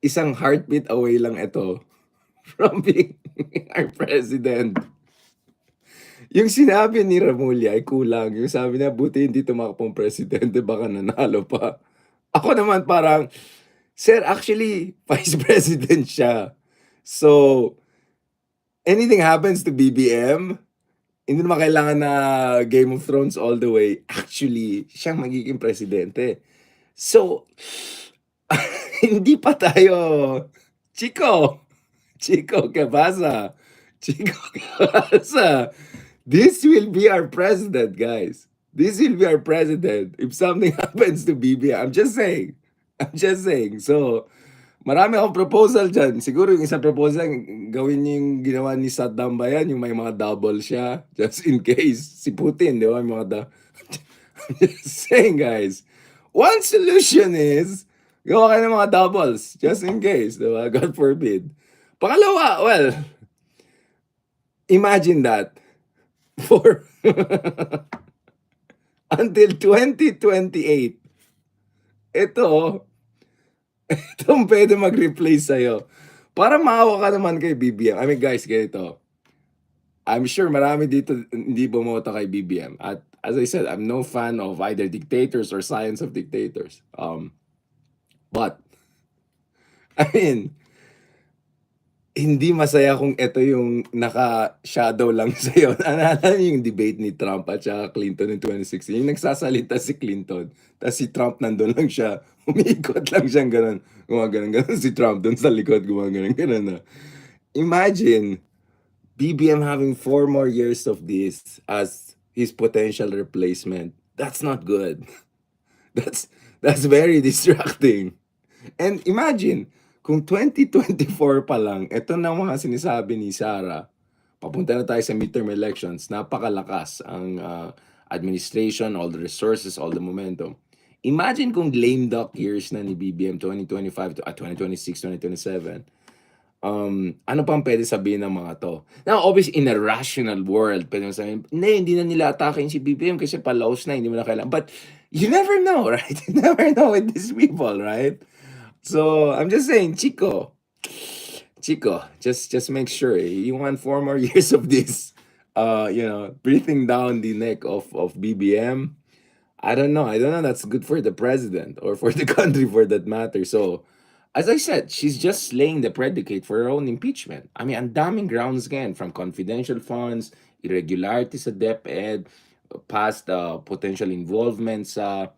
isang heartbeat away lang ito from being our president. Yung sinabi ni Remulla ay kulang. Yung sabi niya, buti hindi tumakbong presidente, baka nanalo pa. Ako naman parang, sir, actually, vice president siya. So, anything happens to BBM, hindi naman kailangan na Game of Thrones all the way. Actually, siyang magiging presidente. So, hindi pa tayo. Chico, Chico, ¿qué pasa? Chico, ¿qué pasa? This will be our president, guys. This will be our president. If something happens to BBM, I'm just saying. I'm just saying. So, marami akong proposal dyan. Siguro yung isang proposal, gawin niyo yung ginawa ni Saddam ba yan? Yung may mga double siya. Just in case. Si Putin, di ba? May mga I'm just saying, guys. One solution is, gawa kayo ng mga doubles. Just in case, di ba? God forbid. Pangalawa, well, imagine that. For until 2028, itong pwede mag-replace sa'yo. Para maawa ka naman kay BBM. I mean, guys, ganito. I'm sure marami dito hindi bumoto kay BBM. At as I said, I'm no fan of either dictators or science of dictators. But, I mean, hindi masaya kung ito yung naka-shadow lang sa'yo. Naalala niyo yung debate ni Trump at saka Clinton in 2016? Yung nagsasalita si Clinton, tapos si Trump nandun lang siya, umiikot lang siyang ganun. Gumaganon si Trump dun sa likod, gumaganon na. Imagine, BBM having 4 more years of this as his potential replacement. That's not good. That's very distracting. And imagine, kung 2024 pa lang, ito na mga sinasabi ni SARA, papunta na tayo sa midterm elections, napakalakas ang administration, all the resources, all the momentum. Imagine kung lame duck years na ni BBM 2025 to 2026, 2027. Ano pang pwede sabihin ng mga to? Now, obviously, in a rational world, pwede mo sabihin, hindi na nila atakin si BBM kasi palaos na, hindi mo na kailangan. But you never know, right? You never know with these people, right? So, I'm just saying, Chico, just make sure you want 4 more years of this, breathing down the neck of BBM. I don't know. That's good for the president or for the country for that matter. So, as I said, she's just laying the predicate for her own impeachment. I mean, ang daming grounds again, from confidential funds, irregularities sa DepEd, past potential involvement sa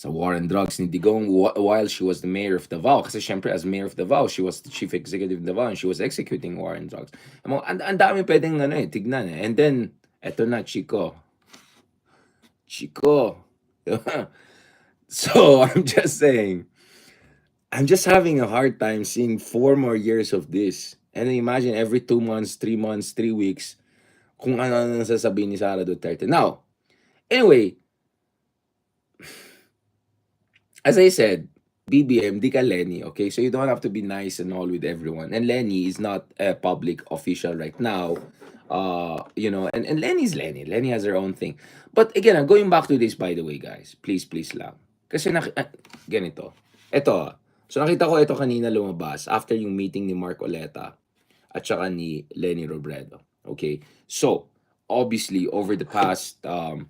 war and drugs ni Digong while she was the mayor of Davao. Kasi syempre, as mayor of Davao, she was the chief executive of Davao and she was executing war and drugs. Ang dami pwedeng tignan eh. And then, eto na, Chico. So, I'm just saying, I'm just having a hard time seeing 4 more years of this. And then imagine every 2 months, 3 months, 3 weeks, kung ano sasabihin ni Sara Duterte. Now, anyway, as I said, BBM, di ka Lenny, okay? So you don't have to be nice and all with everyone. And Lenny is not a public official right now. And Lenny's Lenny. Lenny has her own thing. But again, I'm going back to this, by the way, guys. Please lang. Kasi ganito. Ito, so nakita ko ito kanina lumabas after yung meeting ni Mark Oleta at saka ni Lenny Robredo. Okay? So, obviously, over the past 3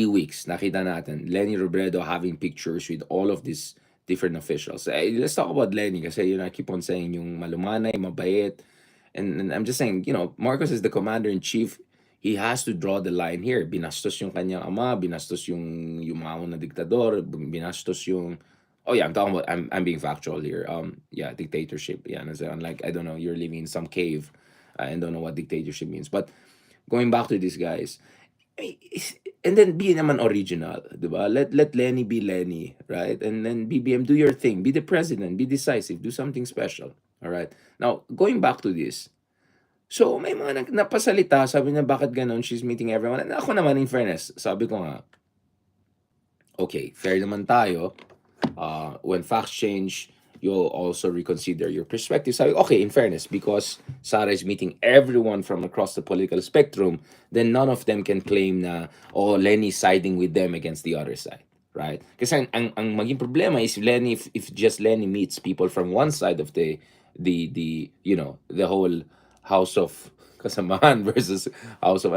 weeks, nakita natin Lenny Robredo having pictures with all of these different officials. Let's talk about Lenny kasi I keep on saying yung malumanay, mabait. And I'm just saying, Marcos is the commander-in-chief. He has to draw the line here. Binastos yung kanyang ama, binastos yung mga diktador, binastos yung... Oh yeah, I'm being factual here. Dictatorship. Yeah, like, I don't know, you're living in some cave and don't know what dictatorship means. But going back to these guys, and then be naman original, diba? Let Lenny be Lenny, right? And then BBM, do your thing. Be the president. Be decisive. Do something special. All right? Now, going back to this. So, may mga napasalita, sabi niya, "Bakit gano'n? She's meeting everyone." And ako naman, in fairness, sabi ko nga, okay, fair naman tayo. When facts change, you'll also reconsider your perspective. Sabi, okay, in fairness, because Sara is meeting everyone from across the political spectrum, then none of them can claim na, oh, Lenny's siding with them against the other side. Right? Kasi ang maging problema is Lenny, if just Lenny meets people from one side of the whole house of kasamahan versus house of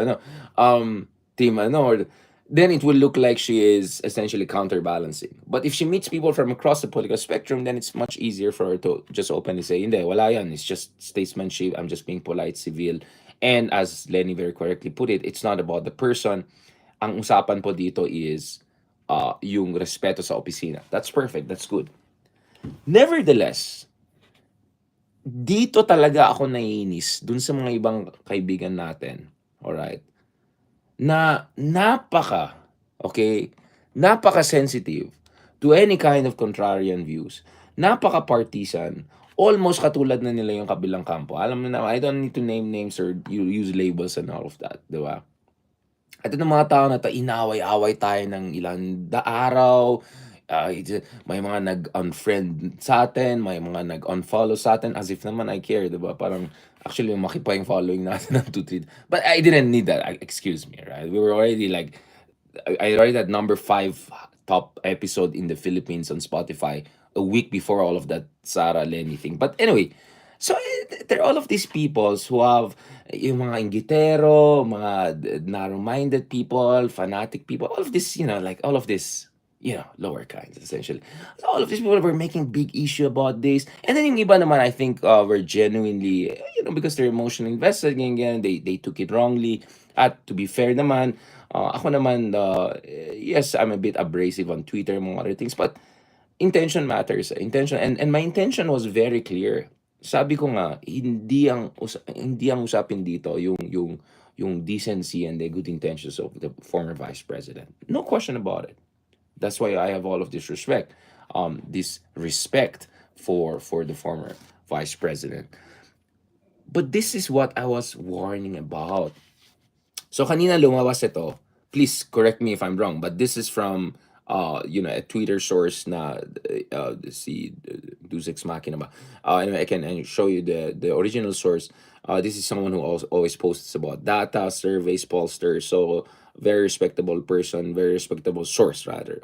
team or then it will look like she is essentially counterbalancing. But if she meets people from across the political spectrum, then it's much easier for her to just openly say, hindi, wala yan. It's just statesmanship. I'm just being polite, civil. And as Lenny very correctly put it, it's not about the person. Ang usapan po dito is yung respeto sa opisina. That's perfect. That's good. Nevertheless, dito talaga ako naiinis dun sa mga ibang kaibigan natin. Alright? Na napaka-sensitive to any kind of contrarian views. Napaka-partisan. Almost katulad na nila yung kabilang kampo. Alam mo na, I don't need to name names or use labels and all of that. Di ba? At itong mga tao na to, inaway-away tayo ng ilang araw. May mga nag-unfriend sa atin, may mga nag-unfollow sa atin, as if naman I care, di ba? Parang, actually, lumaki pa yung following natin ng 2-3. But I didn't need that. Excuse me, right? We were already like, I already had number 5 top episode in the Philippines on Spotify a week before all of that Sarah Lenny thing. But anyway, so there are all of these peoples who have yung mga inggitero, mga narrow-minded people, fanatic people, all of this, like all of this, lower kinds, essentially. So all of these people were making big issue about this. And then yung iba naman, I think, were genuinely, because they're emotionally invested, ganyan, they took it wrongly. At to be fair naman, ako naman, yes, I'm a bit abrasive on Twitter, among other things, but intention matters. Intention, and my intention was very clear. Sabi ko nga, hindi ang usapin dito yung decency and the good intentions of the former vice president. No question about it. That's why I have all of this respect. This respect for the former vice president. But this is what I was warning about. So kanina lumabas ito. Please correct me if I'm wrong, but this is from a Twitter source na si Deus Ex Machina ba. Anyway, I can show you the original source. This is someone who always posts about data, surveys, pollsters. So very respectable person, very respectable source rather.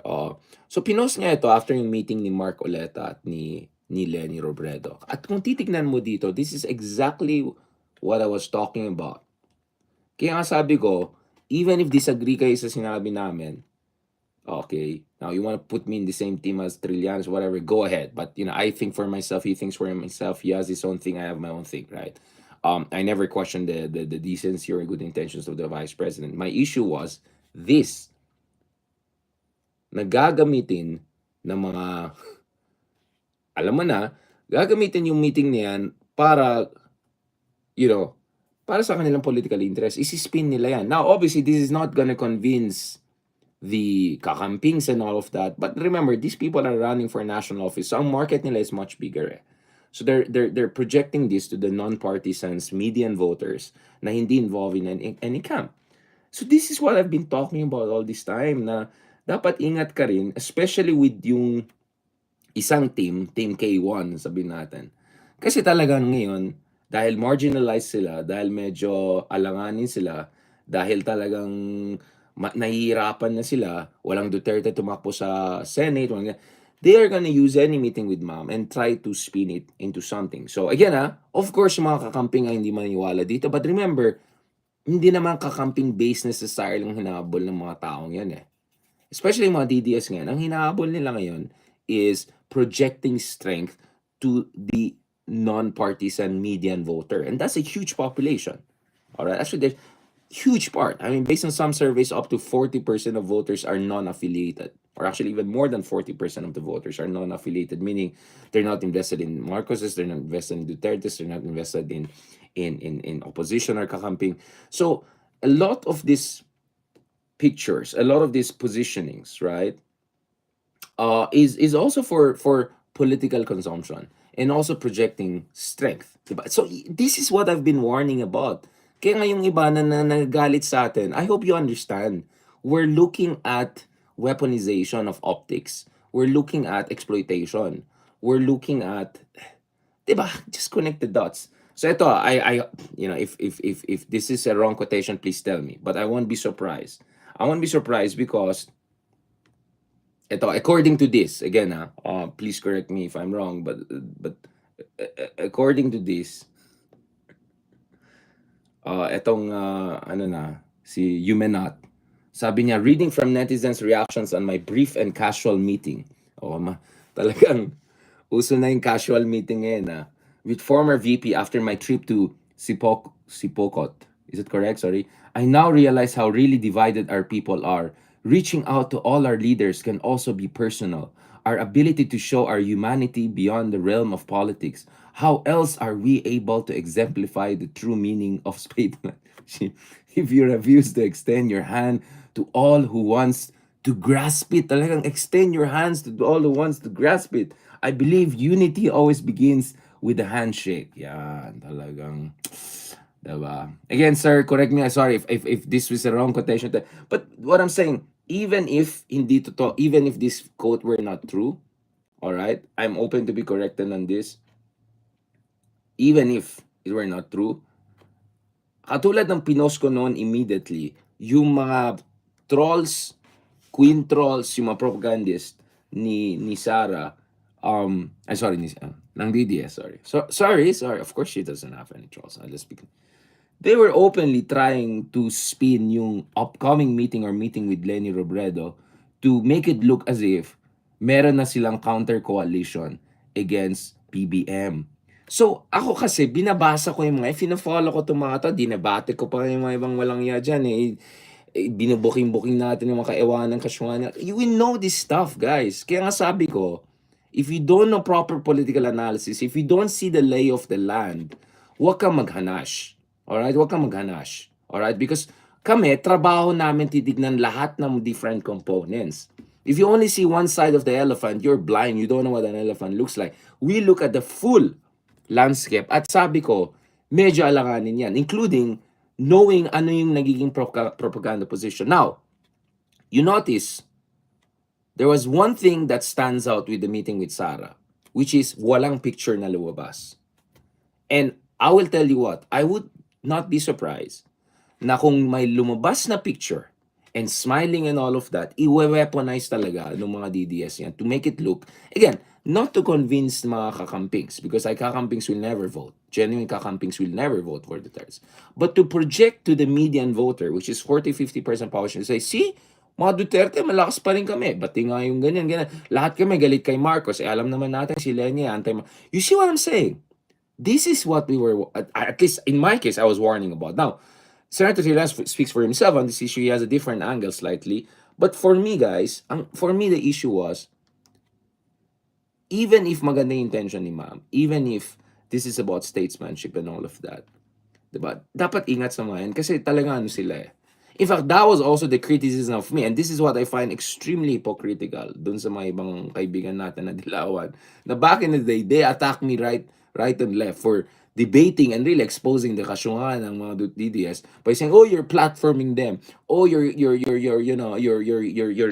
So pinost niya ito after yung meeting ni Mark Oleta at ni Lenny Robredo. At kung titignan mo dito, this is exactly what I was talking about. Kaya nga sabi ko, even if disagree kayo sa sinabi namin, okay, now you want to put me in the same team as Trillanes, whatever, go ahead. But, I think for myself, he thinks for himself, he has his own thing, I have my own thing, right? I never questioned the decency or good intentions of the vice president. My issue was this. Nagagamitin ng mga, alam mo na, gagamitin yung meeting niyan para, para sa kanilang political interest. Isi-spin nila yan. Now, obviously, this is not gonna convince the kakampings and all of that. But remember, these people are running for national office. So, ang market nila is much bigger. So, they're projecting this to the non-partisans, median voters na hindi involved in any camp. So, this is what I've been talking about all this time na dapat ingat ka rin, especially with yung isang team K1, sabihin natin. Kasi talagang ngayon, dahil marginalized sila, dahil medyo alanganin sila, dahil talagang nahihirapan na sila, walang Duterte tumakbo sa Senate, they are gonna use any meeting with ma'am and try to spin it into something. So again, of course, mga kakamping ay hindi maniwala dito. But remember, hindi naman kakamping based necessarily ang hinahabol ng mga taong yan Especially mga DDS ngayon. Ang hinahabol nila ngayon is projecting strength to the non-partisan median voter. And that's a huge population. All right. Actually, there's huge part. I mean, based on some surveys, up to 40% of voters are non-affiliated. Or actually, even more than 40% of the voters are non-affiliated, meaning they're not invested in Marcoses, they're not invested in Duterte's, they're not invested in opposition or kakamping. So, a lot of these pictures, a lot of these positionings, right, is also for political consumption and also projecting strength. Diba? So this is what I've been warning about. Kaya ngayong iba na nagagalit sa atin, I hope you understand. We're looking at weaponization of optics. We're looking at exploitation. We're looking at, diba? Just connect the dots. So ito, if this is a wrong quotation, please tell me. But I won't be surprised. I won't be surprised because ito, according to this, again, please correct me if I'm wrong, but according to this, si Yumenat, sabi niya, reading from netizens' reactions on my brief and casual meeting. Talagang uso na yung casual meeting ngayon, with former VP after my trip to Sipokot. Is it correct? Sorry. I now realize how really divided our people are. Reaching out to all our leaders can also be personal. Our ability to show our humanity beyond the realm of politics. How else are we able to exemplify the true meaning of statement? If you refuse to extend your hand to all who wants to grasp it, talagang extend your hands to all who wants to grasp it. I believe unity always begins with a handshake. Yan, talagang, diba? Again, sir, correct me. Sorry if this was a wrong quotation. But what I'm saying, even if even if this quote were not true, all right, I'm open to be corrected on this. Even if it were not true, katulad ng pinost ko noon immediately, yung mga trolls, queen trolls, yung mga propagandist ni SARA, sorry, ng DDS, sorry. Of course, she doesn't have any trolls. They were openly trying to spin yung upcoming meeting or meeting with Lenny Robredo to make it look as if meron na silang counter coalition against PBM. So, ako kasi, binabasa ko yung mga, fina-follow ko itong mga to, dinabate ko pa yung mga ibang walang iya dyan, binubuking-buking natin yung mga kaewanan, kasyungan. You will know this stuff, guys. Kaya nga sabi ko, if you don't know proper political analysis, if you don't see the lay of the land, huwag kang maghanash. Alright? Huwag kang maghanash. Alright? Because kami, trabaho namin titignan lahat ng different components. If you only see one side of the elephant, you're blind. You don't know what an elephant looks like. We look at the full landscape. At sabi ko, medyo alanganin yan, including knowing ano yung nagiging propaganda position. Now, you notice, there was one thing that stands out with the meeting with SARA, which is walang picture na lumabas. And I will tell you what, I would not be surprised na kung may lumabas na picture and smiling and all of that, i-weaponize talaga ng mga DDS yan to make it look, again, not to convince mga kakampings, because kakampings will never vote. Genuine kakampings will never vote for the terms. But to project to the median voter, which is 40-50% population, say, see, mga Duterte, malakas pa rin kami. Bati nga yung ganyan. Lahat kami galit kay Marcos. Alam naman natin si Lenny, You see what I'm saying? This is what we were, at least in my case, I was warning about. Now, Senator Trillanes speaks for himself on this issue. He has a different angle slightly. But for me, guys, for me, the issue was, even if maganda yung intention ni ma'am, even if this is about statesmanship and all of that, diba? Dapat ingat sa mga yan kasi talaga ano sila eh. In fact, that was also the criticism of me, and this is what I find extremely hypocritical dun sa mga ibang kaibigan natin na dilawan. Na back in the day, they attacked me right and left for debating and really exposing the kasyungan ng mga DDS by saying, oh, you're platforming them, oh, you're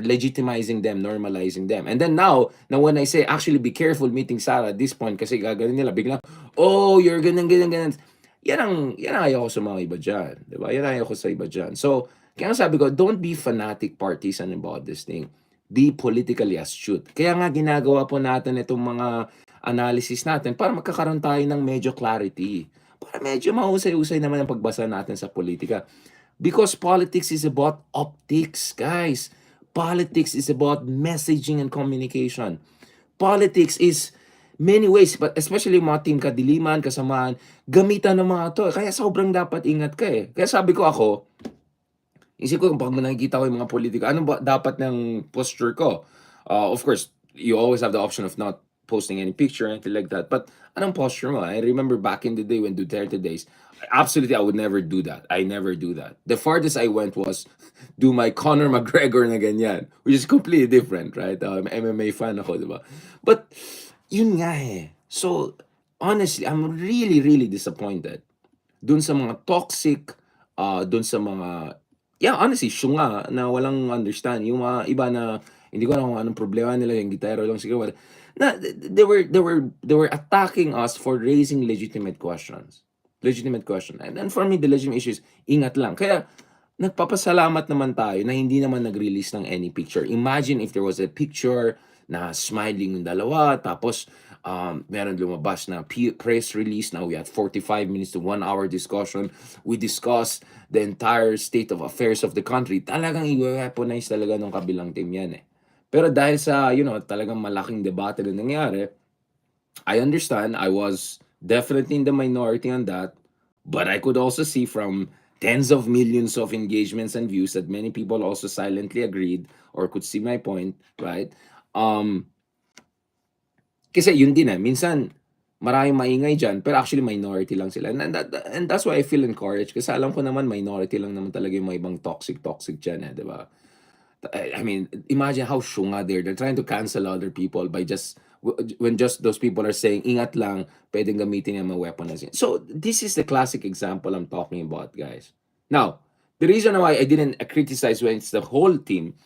legitimizing them, normalizing them. And then now when I say actually be careful meeting Sara at this point kasi gagaling nila biglang, oh, you're ganyan. Yan ang ayoko sa mga iba dyan. Diba? Yan ang ayoko sa iba dyan. So, kaya sabi ko, don't be fanatic partisan about this thing. Be politically astute. Kaya nga ginagawa po natin itong mga analysis natin para magkakaroon tayo ng medyo clarity. Para medyo mahusay-husay naman ang pagbasa natin sa politika. Because politics is about optics, guys. Politics is about messaging and communication. Politics is many ways, but especially mga team kadiliman, kasamaan, gamitan ng mga to. Kaya sobrang dapat ingat ka eh. Kaya sabi ko isip ko pag nakikita ko yung mga politika, ano ba dapat ng posture ko? Of course, you always have the option of not posting any picture or anything like that. But anong posture mo? I remember back in the day when Duterte days, absolutely I would never do that. I never do that. The farthest I went was do my Conor McGregor na ganyan, which is completely different, right? MMA fan ako, diba? But Yun nga eh. So, honestly, I'm really, really disappointed dun sa mga toxic, dun sa mga, yeah, honestly, syunga na walang understand. Yung mga iba na hindi ko alam kung anong problema nila, yung gitara lang siguro. Na they were attacking us for raising legitimate questions. Legitimate question. And for me, the legitimate issue is ingat lang. Kaya nagpapasalamat naman tayo na hindi naman nag-release ng any picture. Imagine if there was a picture na smiling yung dalawa, tapos meron lumabas na press release. Now we had 45 minutes to 1 hour discussion. We discussed the entire state of affairs of the country. Talagang i-weaponize talaga ng kabilang team yan eh. Pero dahil sa, talagang malaking debate na nangyari, I understand I was definitely in the minority on that, but I could also see from tens of millions of engagements and views that many people also silently agreed or could see my point, right? Um, Kasi yun din minsan maraming maingay diyan pero actually minority lang sila. And that's why I feel encouraged kasi alam ko naman minority lang naman talaga yung mga ibang toxic diyan 'di ba? I mean, imagine how syunga they're trying to cancel other people by just when just those people are saying ingat lang, pwedeng gamitin yung mga weapons. So this is the classic example I'm talking about, guys. Now, the reason why I didn't criticize when it's the whole team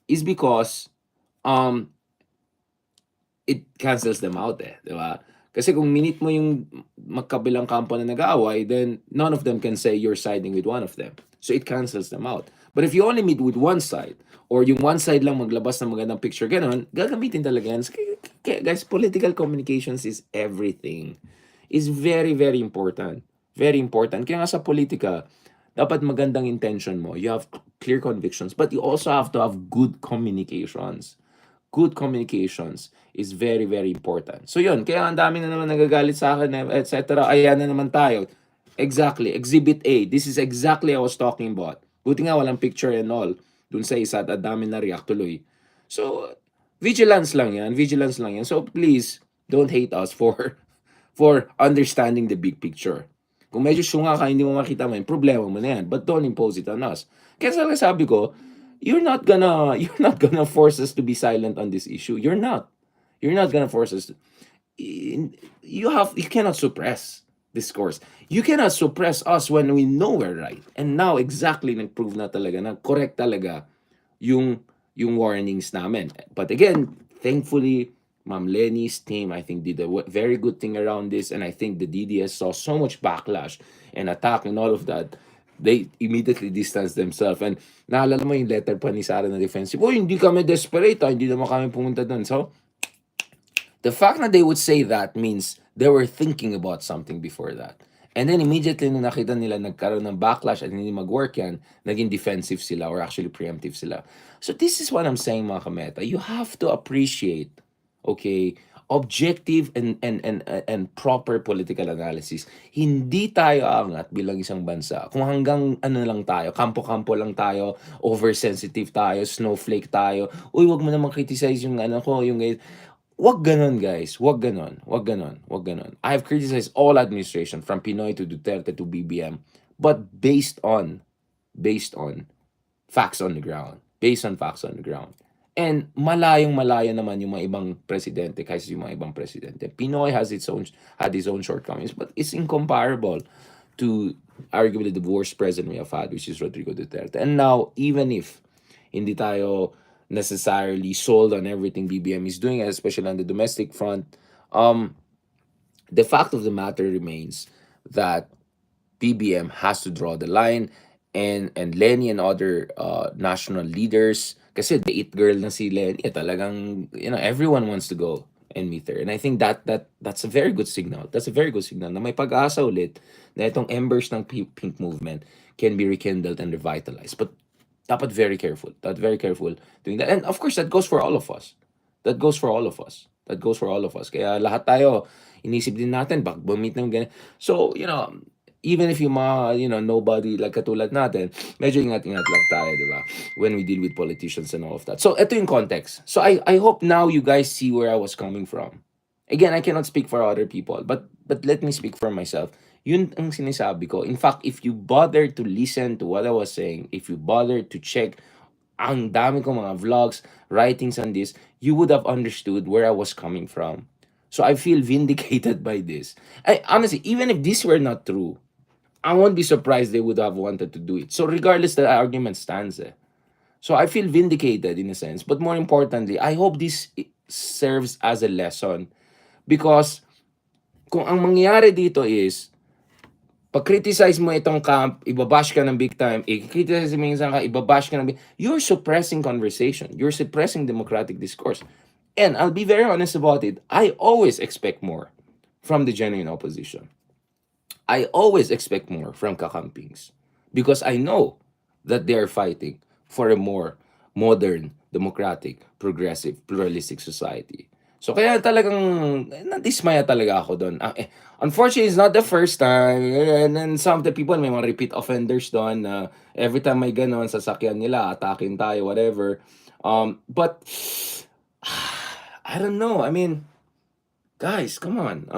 is because um it cancels them out di ba? Kasi kung minute mo yung magkabilang kampo na nag-aaway, then none of them can say you're siding with one of them. So it cancels them out. But if you only meet with one side, or yung one side lang maglabas ng magandang picture, ganun, gagamitin talaga yan. Kaya guys, political communications is everything. Is very, very important. Very important. Kaya nga sa politika, dapat magandang intention mo. You have clear convictions, but you also have to have good communications. Good communications is very, very important. So yun, kaya ang dami na naman nagagalit sa akin, etc. Ayan na naman tayo. Exactly, Exhibit A. This is exactly I was talking about. Buti nga walang picture and all. Dun sa isa at dami na react tuloy. So, vigilance lang yan. Vigilance lang yan. So, please, don't hate us for understanding the big picture. Kung medyo syunga ka, hindi mo makita mo, problema mo na yan. But don't impose it on us. Kaya sabi ko, you're not gonna force us to be silent on this issue. You're not gonna force us to, you cannot suppress discourse. You cannot suppress us when we know we're right. And now exactly nag-prove na talaga na correct talaga yung warnings namin. But again, thankfully, Ma'am Lenny's team, I think, did a very good thing around this, and I think the DDS saw so much backlash and attack and all of that. They immediately distanced themselves. And naalala mo yung letter pa ni SARA na defensive, oh, hindi kami desperate, hindi naman kami pumunta doon. So, the fact that they would say that means they were thinking about something before that. And then immediately nung nakita nila nagkaroon ng backlash at hindi mag-work yan, naging defensive sila or actually preemptive sila. So this is what I'm saying, mga kameta. You have to appreciate, okay, objective and proper political analysis. Hindi tayo aangat bilang isang bansa kung hanggang ano lang tayo, kampo-kampo lang tayo, oversensitive tayo, snowflake tayo. Uy, wag mo naman criticize yung ano ko, yung wag ganon, guys. Wag ganon. Wag ganon. Wag ganon. I have criticized all administration from Pinoy to Duterte to BBM, but based on facts on the ground. Based on facts on the ground. And malayong-malayo naman yung mga ibang presidente kaysa yung mga ibang presidente. Pinoy had its own shortcomings, but it's incomparable to arguably the worst president we have had, which is Rodrigo Duterte. And now, even if hindi tayo necessarily sold on everything BBM is doing, especially on the domestic front, the fact of the matter remains that BBM has to draw the line, and Lenny and other national leaders, kasi the it girl na si Lenny, talagang everyone wants to go and meet her. And I think that's a very good signal. That's a very good signal na may pag-asa ulit na itong embers ng pink movement can be rekindled and revitalized. But dapat very careful. Dapat very careful doing that. And of course, that goes for all of us. That goes for all of us. That goes for all of us. Kaya lahat tayo, inisip din natin, bak bumit ng ganyan. So, even if yung mga, nobody like katulad natin, medyo ingat-ingat lang tayo, di ba? When we deal with politicians and all of that. So, ito yung context. So, I hope now you guys see where I was coming from. Again, I cannot speak for other people, but let me speak for myself. Yun ang sinasabi ko. In fact, if you bother to listen to what I was saying, if you bother to check ang dami kong mga vlogs, writings on this, you would have understood where I was coming from. So I feel vindicated by this. Honestly, even if this were not true, I won't be surprised they would have wanted to do it. So regardless, the argument stands. So I feel vindicated in a sense. But more importantly, I hope this serves as a lesson. Because kung ang mangyayari dito is, pag-criticize mo itong camp, ibabash ka ng big time, i-criticize mo yung isang camp, ibabash ka ng big, you're suppressing conversation. You're suppressing democratic discourse. And I'll be very honest about it, I always expect more from the genuine opposition. I always expect more from kakampings because I know that they are fighting for a more modern, democratic, progressive, pluralistic society. So kaya talagang nadismaya talaga ako doon. Unfortunately, it's not the first time. And then some of the people, may mga repeat offenders doon na every time may ganon, sasakyan nila, atakin tayo, whatever. But I don't know. I mean, guys, come on.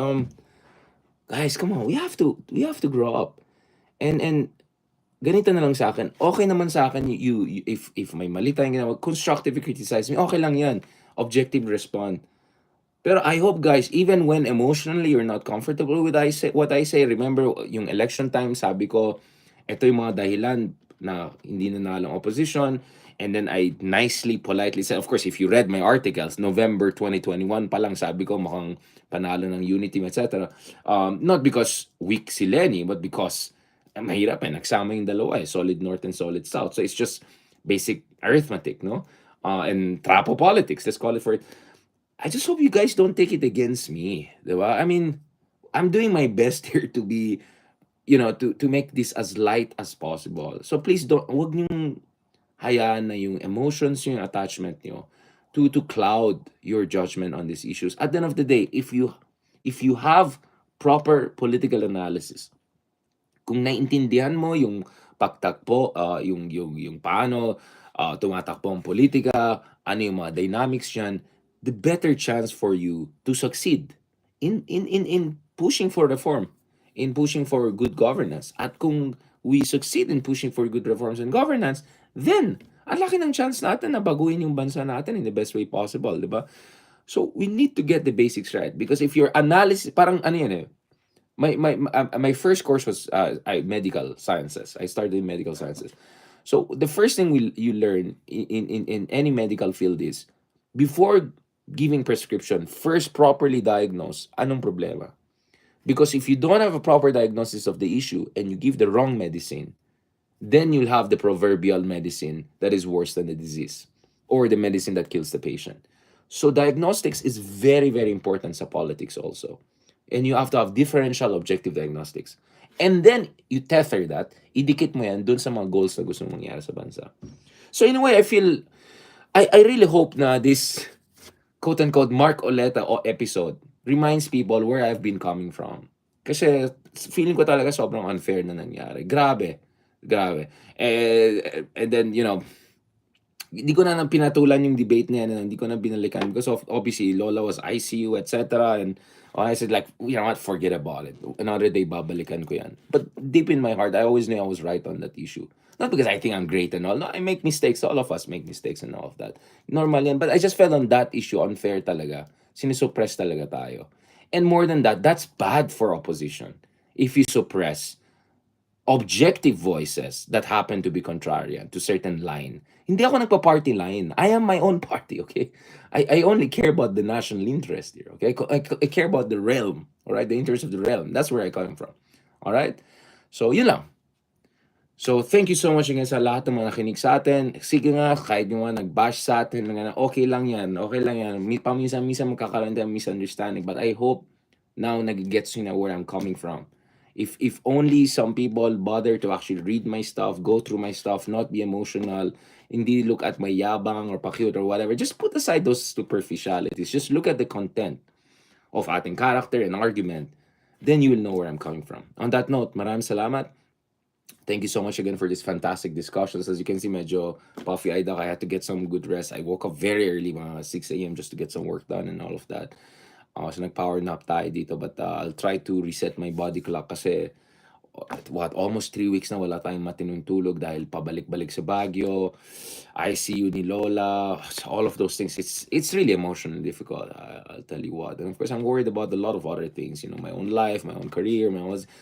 Guys, come on. We have to grow up. And ganito na lang sa akin. Okay naman sa akin if may mali tayong ginawa, constructive criticize me. Okay lang 'yan. Objective respond. Pero I hope guys, even when emotionally you're not comfortable with what I say, remember yung election time, sabi ko, ito yung mga dahilan na hindi nanalo ang opposition. And then I nicely, politely said, of course, if you read my articles, November 2021 pa lang, sabi ko mukhang panalo ng unity, etc. Not because weak si Lenny, but because mahirap nagsama yung dalawa solid north and solid south. So it's just basic arithmetic, no? And trapo politics, let's call it for it. I just hope you guys don't take it against me, diba? I mean, I'm doing my best here to be, to make this as light as possible. So please wag niyong hayaan na yung emotions, yung attachment niyo to cloud your judgment on these issues. At the end of the day, if you have proper political analysis, kung naiintindihan mo yung pagtakbo, yung paano tumatakbo ang politika, ano yung mga dynamics diyan, the better chance for you to succeed in pushing for reform, in pushing for good governance. At kung we succeed in pushing for good reforms and governance, then ang laki ng chance natin na baguhin yung bansa natin in the best way possible, di ba? So we need to get the basics right, because if your analysis, parang ano yan my first course was medical sciences. I started in medical sciences. So the first thing you learn in any medical field is, before giving prescription, first properly diagnose anong problema. Because if you don't have a proper diagnosis of the issue and you give the wrong medicine, then you'll have the proverbial medicine that is worse than the disease, or the medicine that kills the patient. So diagnostics is very, very important sa politics also. And you have to have differential objective diagnostics. And then you tether that, idikit mo yan dun sa mga goals na gusto mong mangyari sa bansa. So in a way, I really hope na this quote-unquote Mark Oleta episode reminds people where I've been coming from. Kasi feeling ko talaga sobrang unfair na nangyari. Grabe. And then, hindi ko na pinatulan yung debate na yan, hindi ko na binalikan because of obviously Lola was ICU, etc. And I said, like, you know what, forget about it. Another day, babalikan ko yan. But deep in my heart, I always knew I was right on that issue. Not because I think I'm great and all. No, I make mistakes. All of us make mistakes and all of that. Normal yan. But I just felt on that issue unfair talaga. Sinisuppress talaga tayo. And more than that, that's bad for opposition. If you suppress objective voices that happen to be contrarian to certain line. Hindi ako nagpa-party line. I am my own party, okay? I only care about the national interest here, okay? I care about the realm, all right? The interest of the realm. That's where I come from, all right? So, yun lang. So, thank you so much again sa lahat ng mga nakinig sa atin. Sige nga, kahit yung mga nag-bash sa atin, okay lang yan. Paminsan-minsan magkakaroon tayo misunderstanding. But I hope now nag-gets you na where I'm coming from. If only some people bother to actually read my stuff, go through my stuff, not be emotional, hindi look at my yabang or pa-cute or whatever, just put aside those superficialities. Just look at the content of ating character and argument. Then you will know where I'm coming from. On that note, maraming salamat. Thank you so much again for this fantastic discussions. As you can see, medyo puffy-eyed ako. I had to get some good rest. I woke up very early, mga 6 a.m. just to get some work done and all of that. So nag-power nap tayo dito, but I'll try to reset my body clock kasi what, almost 3 weeks na wala tayong matinong tulog dahil pabalik-balik sa Baguio, ICU ni Lola, all of those things. It's really emotionally difficult. I'll tell you what. And of course, I'm worried about a lot of other things. My own life, my own career,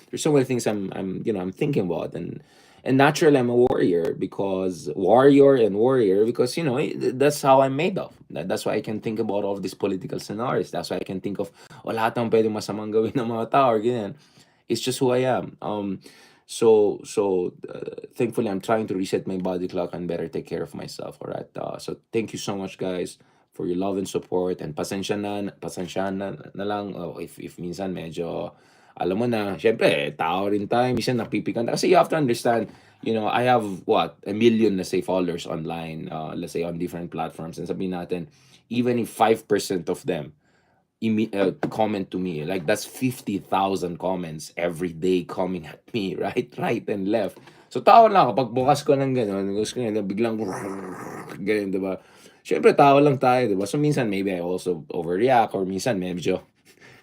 there's so many things I'm thinking about. And naturally, I'm a warrior because that's how I'm made of. That's why I can think about all of these political scenarios. That's why I can think of lahat ng pwedeng masamang gawin ng mga tao or ganyan. It's just who I am. Thankfully, I'm trying to reset my body clock and better take care of myself. All right. So thank you so much, guys, for your love and support. And pasensya na lang. If minsan medyo, alam mo na, syempre, tao rin tayo. Minsan napipikan. Kasi you have to understand, I have, what, 1 million, let's say, followers online, let's say, on different platforms. And sabihin natin, even if 5% of them comment to me, like that's 50,000 comments every day coming at me, right and left. So tao lang kapag bukas ko ng gano'n, gusto ko na biglang ganyan, 'di ba? Syempre tao lang tayo, 'di ba? So minsan maybe I also overreact or minsan medyo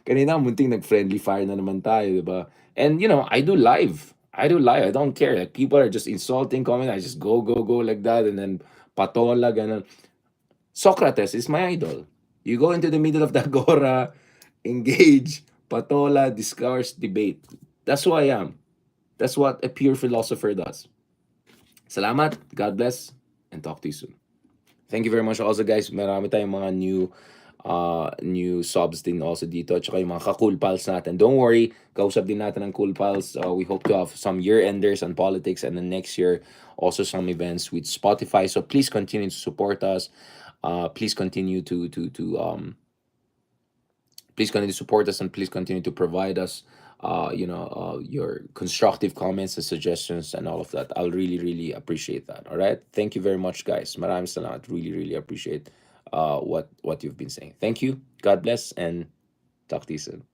kanina munting nag-friendly fire na naman tayo, 'di ba? And I do live. I do live. I don't care. Like people are just insulting comment, I just go like that and then patola ganun. Socrates is my idol. You go into the middle of the agora, engage, patola, discourse, debate. That's who I am. That's what a pure philosopher does. Salamat, God bless, and talk to you soon. Thank you very much also, guys. Marami tayong mga new subs din also dito at saka yung mga ka-cool pals natin. Don't worry, kausap din natin ng cool pals. We hope to have some year-enders on politics and then next year also some events with Spotify. So please continue to support us. Please continue to please continue to support us and please continue to provide us your constructive comments and suggestions and all of that. I'll really appreciate that. All right, thank you very much, guys. Maraming salamat. Really appreciate what you've been saying. Thank you. God bless and talk to you soon.